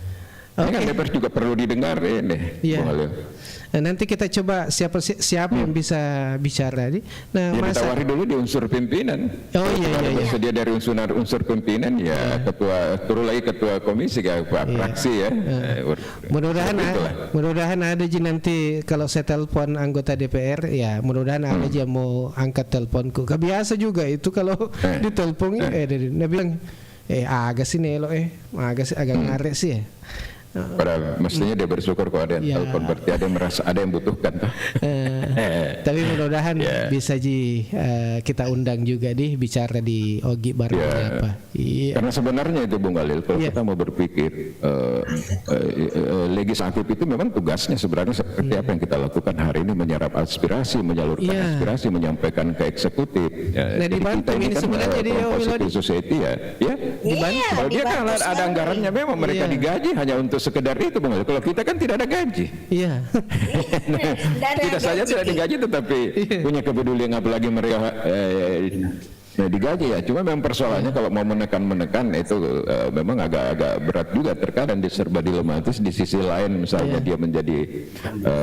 Ini kan DPR juga perlu didengar ini. Nah, nanti kita coba siapa yang bisa bicara nih. Nah, ditawari dulu di unsur pimpinan. Bersedia dari unsur pimpinan turun lagi ketua komisi fraksi ya. Mudah-mudahan ada nanti kalau saya telepon anggota DPR ya, mudah-mudahan ada aja mau angkat teleponku. Biasa juga itu kalau ditelepon dia bilang agak sini agak ngaret sih ya. Pada mestinya dia bersyukur kalau ada yang telepon, berarti ada yang merasa ada yang butuhkan. Tapi mudah-mudahan bisa kita undang juga bicara di Ogi baru apa. Karena sebenarnya itu Bung Galil, kalau kita mau berpikir legislatif itu memang tugasnya sebenarnya seperti apa yang kita lakukan hari ini, menyerap aspirasi, menyalurkan aspirasi, menyampaikan ke eksekutif. Nah di Bantung ini sebenarnya di society di Bantung. Kalau dia kan ada anggarannya memang mereka digaji hanya untuk sekedar itu Bung. Kalau kita kan tidak ada gaji. Kita saja tidak digaji tetapi punya kepedulian, apalagi mereka digaji ya. Cuma memang persoalannya kalau mau menekan itu memang agak berat juga, terkadang diserba dilematis. Di sisi lain misalnya dia menjadi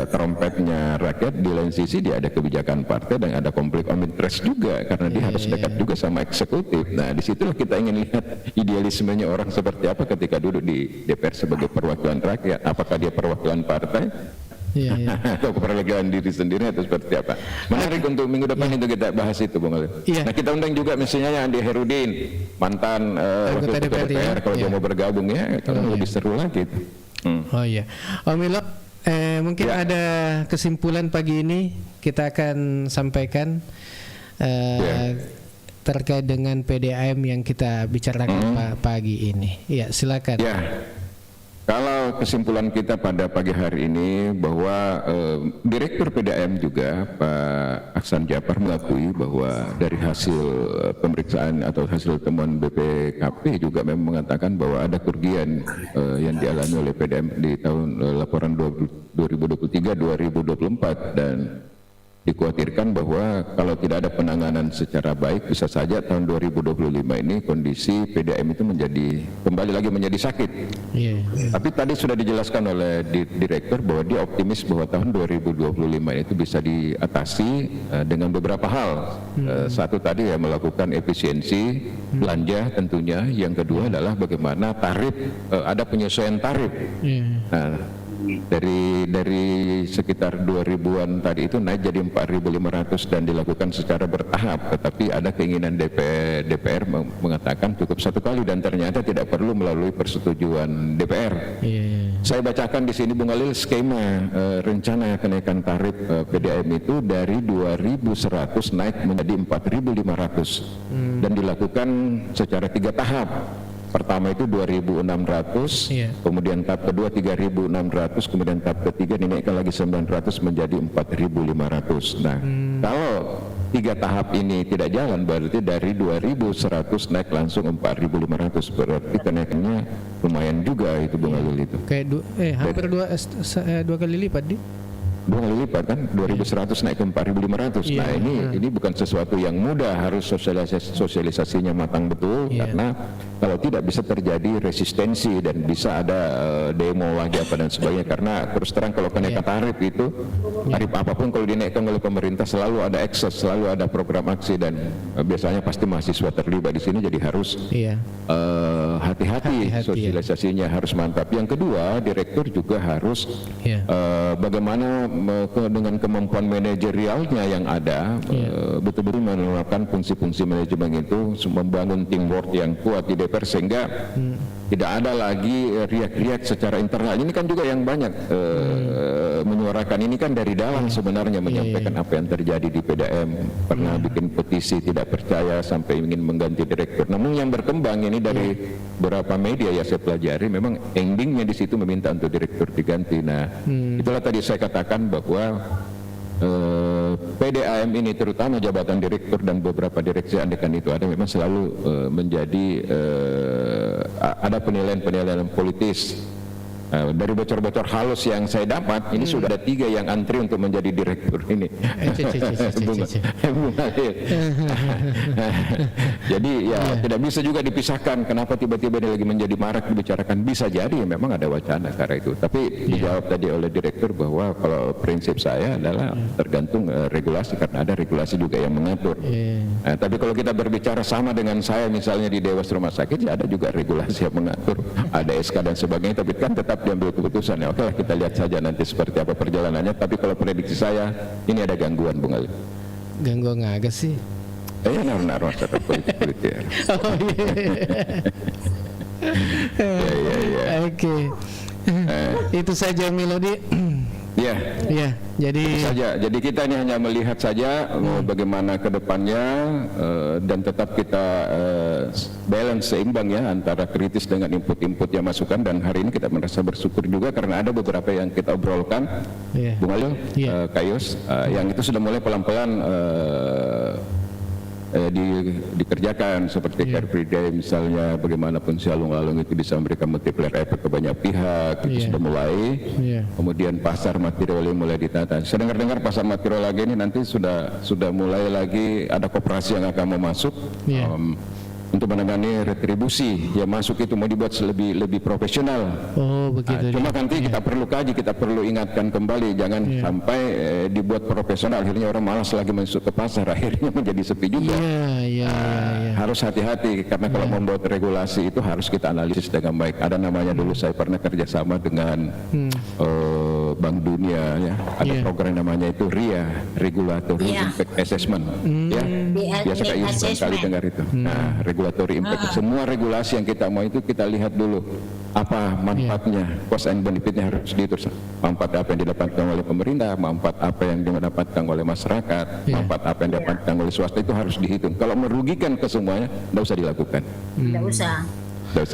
trompetnya rakyat, di lain sisi dia ada kebijakan partai dan ada konflik of interest juga karena dia harus dekat juga sama eksekutif. Nah disitulah kita ingin lihat idealismenya orang seperti apa ketika duduk di DPR sebagai perwakilan rakyat. Apakah dia perwakilan partai atau perwakilan diri sendiri atau seperti apa? Menarik untuk minggu depan itu kita bahas itu Bung Ali. Nah kita undang juga misalnya Andi Herudin, mantan wakil ketua DPR, kalau dia mau bergabung kalau lebih seru lagi. Om Milo, mungkin ada kesimpulan pagi ini kita akan sampaikan terkait dengan PDAM yang kita bicarakan pagi ini. Silakan. Kalau kesimpulan kita pada pagi hari ini bahwa Direktur PDAM juga Pak Aksan Japar mengakui bahwa dari hasil pemeriksaan atau hasil temuan BPKP juga memang mengatakan bahwa ada kerugian yang dialami oleh PDAM di tahun laporan 2023-2024 dan dikhawatirkan bahwa kalau tidak ada penanganan secara baik bisa saja tahun 2025 ini kondisi PDAM itu kembali lagi menjadi sakit. Tapi tadi sudah dijelaskan oleh direktur bahwa dia optimis bahwa tahun 2025 itu bisa diatasi dengan beberapa hal. Satu tadi ya melakukan efisiensi belanja tentunya. Yang kedua adalah bagaimana tarif, ada penyesuaian tarif. Nah, dari sekitar 2000-an tadi itu naik jadi 4.500 dan dilakukan secara bertahap, tetapi ada keinginan DPR mengatakan cukup satu kali dan ternyata tidak perlu melalui persetujuan DPR. Saya bacakan di sini Bung Khalil skema rencana kenaikan tarif PDAM itu dari 2.100 naik menjadi 4.500 dan dilakukan secara 3 tahap. Pertama itu 2.600, kemudian tahap kedua 3.600, kemudian tahap ketiga dinaikkan lagi 900 menjadi 4.500. Nah, kalau 3 tahap ini tidak jalan berarti dari 2.100 naik langsung 4.500, berarti kenaikannya lumayan juga itu Bung Khalil itu. Kayak hampir dua kali lipat di. 2 kali lipat kan, 2.100 naik ke 4.500. Nah ini bukan sesuatu yang mudah, harus sosialisasinya matang betul, karena kalau tidak bisa terjadi resistensi dan bisa ada demo lagi apa dan sebagainya. Karena terus terang kalau kenaikan tarif itu, tarif apapun kalau dinaikkan oleh pemerintah selalu ada ekses, selalu ada program aksi dan biasanya pasti mahasiswa terlibat di sini, jadi harus hati-hati sosialisasinya harus mantap. Yang kedua, direktur juga harus bagaimana dengan kemampuan manajerialnya yang ada betul-betul menerapkan fungsi-fungsi manajemen itu, membangun teamwork yang kuat di DPR sehingga tidak ada lagi riak-riak secara internal. Ini kan juga yang banyak menyuarakan, ini kan dari dalam sebenarnya menyampaikan apa yang terjadi di PDAM, pernah bikin petisi tidak percaya sampai ingin mengganti direktur. Namun yang berkembang ini dari beberapa media ya saya pelajari, memang endingnya di situ meminta untuk direktur diganti. Nah, itulah tadi saya katakan bahwa PDAM ini terutama jabatan direktur dan beberapa direksi andekan itu ada, memang selalu menjadi ada penilaian-penilaian politis. Dari bocor-bocor halus yang saya dapat, ini sudah ada 3 yang antri untuk menjadi direktur ini. Jadi ya tidak bisa juga dipisahkan. Kenapa tiba-tiba ini lagi menjadi marak dibicarakan? Bisa jadi ya memang ada wacana karena itu. Tapi dijawab tadi oleh direktur bahwa kalau prinsip saya adalah tergantung regulasi, karena ada regulasi juga yang mengatur. Tapi kalau kita berbicara sama dengan saya misalnya di Dewas Rumah Sakit, ya ada juga regulasi yang mengatur, ada SK dan sebagainya. Tapi kan tetap diambil keputusan. Ya oke lah, kita lihat saja nanti seperti apa perjalanannya. Tapi kalau prediksi saya ini ada gangguan Bung Ali. Gangguan agak sih. Naruh masyarakat politik. Oke. Itu saja Melody. Ya, jadi saja. Jadi kita ini hanya melihat saja bagaimana ke depannya dan tetap kita balance seimbang ya antara kritis dengan input-input yang masukan. Dan hari ini kita merasa bersyukur juga karena ada beberapa yang kita obrolkan, Bung Alil, Kayus, yang itu sudah mulai pelan-pelan dikerjakan seperti Car Free Day misalnya, bagaimanapun si alung-alung itu bisa memberikan multiplier efek ke banyak pihak, itu sudah mulai. Kemudian pasar material mulai ditata. Saya dengar pasar material lagi ini nanti sudah mulai lagi ada koperasi yang akan mau masuk untuk menangani retribusi yang masuk itu mau dibuat lebih profesional. Begitu. Cuma nanti kita perlu kaji, kita perlu ingatkan kembali, jangan sampai dibuat profesional akhirnya orang malas lagi masuk ke pasar, akhirnya menjadi sepi juga. Harus hati-hati karena kalau membuat regulasi itu harus kita analisis dengan baik. Ada namanya dulu saya pernah kerjasama dengan Bank Dunia ya, ada program namanya itu RIA, Regulatory Impact Assessment. Biasa Kak Yus kali dengar itu. Nah, regulatory impact, semua regulasi yang kita mau itu kita lihat dulu apa manfaatnya, cost and benefitnya harus dihitung. Manfaat apa yang didapatkan oleh pemerintah, manfaat apa yang didapatkan oleh masyarakat, manfaat apa yang didapatkan oleh swasta, itu harus dihitung. Kalau merugikan ke semuanya, tidak usah dilakukan. Tidak usah.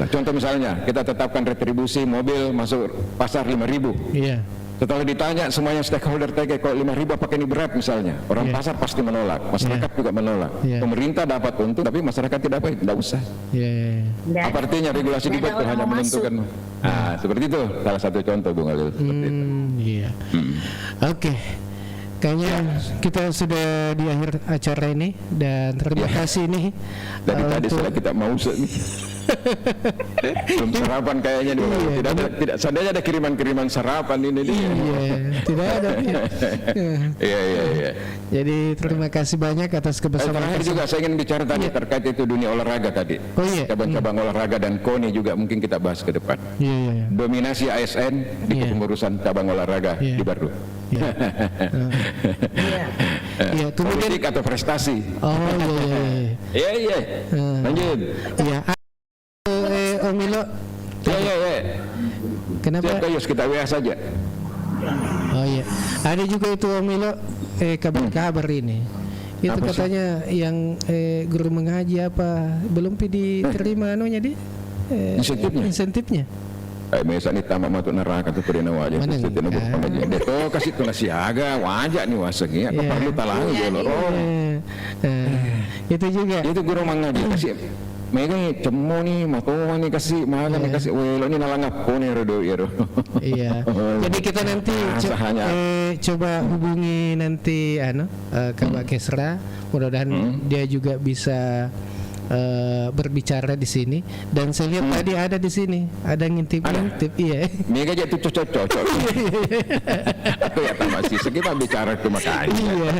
Contoh misalnya, kita tetapkan retribusi mobil masuk pasar 5.000. Setelah ditanya semuanya stakeholder TG, kok 5.000 pakai ini berat misalnya, orang pasar pasti menolak, masyarakat juga menolak. Pemerintah dapat untung tapi masyarakat tidak dapat, tidak usah. Apa artinya regulasi dibuat hanya menentukan? Seperti itu salah satu contoh Bung Alil. Seperti itu. Oke. kayaknya kita sudah di akhir acara ini dan terima kasih nih. Dari tadi sudah kita mau nih. Belum sarapan kayaknya nih. Tidak seandainya ada kiriman sarapan ini dia. Iya, tidak ada. Iya. Jadi terima kasih banyak atas kebersamaan. Terakhir juga saya ingin bicara tadi terkait itu dunia olahraga tadi. Oh iya. Cabang-cabang olahraga dan KONI juga mungkin kita bahas ke depan. Iya. Dominasi ASN di kepengurusan cabang olahraga di Baru. Iya, kemudian politik atau prestasi. Oh iya. Iya. Lanjut. Iya. Om Milo. Iya. Kenapa? Siap Yus, kita WA saja. Oh iya. Ada juga itu Om Milo kabar ini. Itu Apa katanya yang guru mengaji apa belum diterima anunya di insentifnya. Mesa ni tamat masuk neraka tu perina wajah tu tena buat pengajian. Dia tu kasih tu nasiaga wajah ni wasegi apa perlu talang je lorong. Itu juga. Itu guru mengaji kasih mereka ni cemo ni matoa ni kasih maga ni kasih welo ni nalangap ko ni rodo ya. Iya. Jadi kita nanti coba hubungi nanti Kabak Kesra, mudah-mudahan dia juga bisa berbicara di sini. Dan saya lihat tadi ada di sini ada ngintip iya. Mega jadi itu cocok. Atau ya masih sekitar bicara ke makanya. Iya.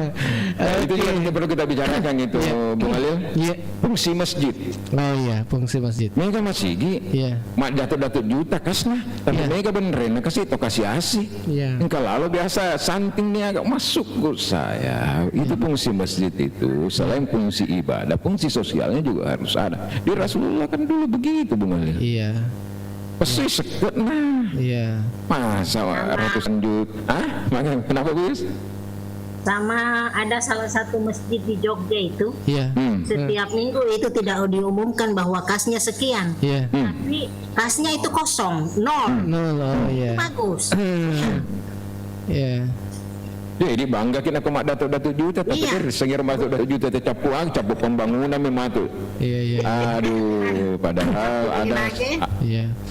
Itu juga yang perlu kita bicarakan itu Bung Alil. Iya. Fungsi masjid. Oh iya, fungsi masjid. Mega masih Iya. Mak datuk juta kasna. Tapi mega beneran kasih kasih asih. Iya. Engkau lalu biasa santing ni agak masuk ke saya. Itu fungsi masjid itu selain fungsi ibadah, fungsi sosialnya juga harus ada. Di Rasulullah kan dulu begitu Bung Ali. Iya. Pasti sekut nah. Iya. Masa ratusan juta? Makanya kenapa Gus? Sama ada salah satu masjid di Jogja itu. Iya. Setiap minggu itu tidak diumumkan bahwa kasnya sekian. Iya. Tapi kasnya itu kosong, nol. Oh iya. Bagus. Iya. Jadi bangga kita mak datuk juta tapi sengir masuk datuk juta capu pembangunan memang tu. Iya. Aduh, padahal ada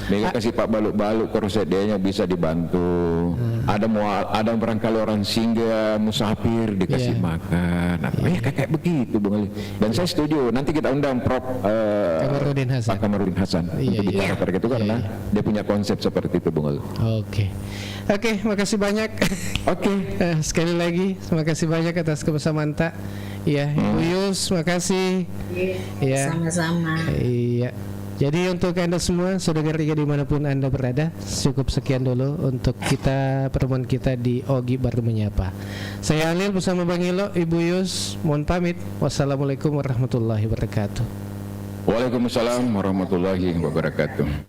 mereka kasih pak baluk korset dia bisa dibantu. Ada barangkali orang singgah musafir dikasih makan. Kayak begitu Bung Ali. Dan saya setuju. Nanti kita undang Prof. Pak Kamarudin Hasan untuk bicara terkait itu karena dia punya konsep seperti itu Bung Ali. Oke, makasih banyak. Sekali lagi, terima kasih banyak atas kebersamaan tak. Iya, Ibu Yus, makasih. Iya. Sama-sama. Iya. Jadi untuk Anda semua, saudara Riga dimanapun Anda berada, cukup sekian dulu untuk pertemuan kita di Ogi Baru Menyapa. Saya Alil bersama Bang Ilo, Ibu Yus, mohon pamit. Wassalamualaikum warahmatullahi wabarakatuh. Waalaikumsalam warahmatullahi wabarakatuh.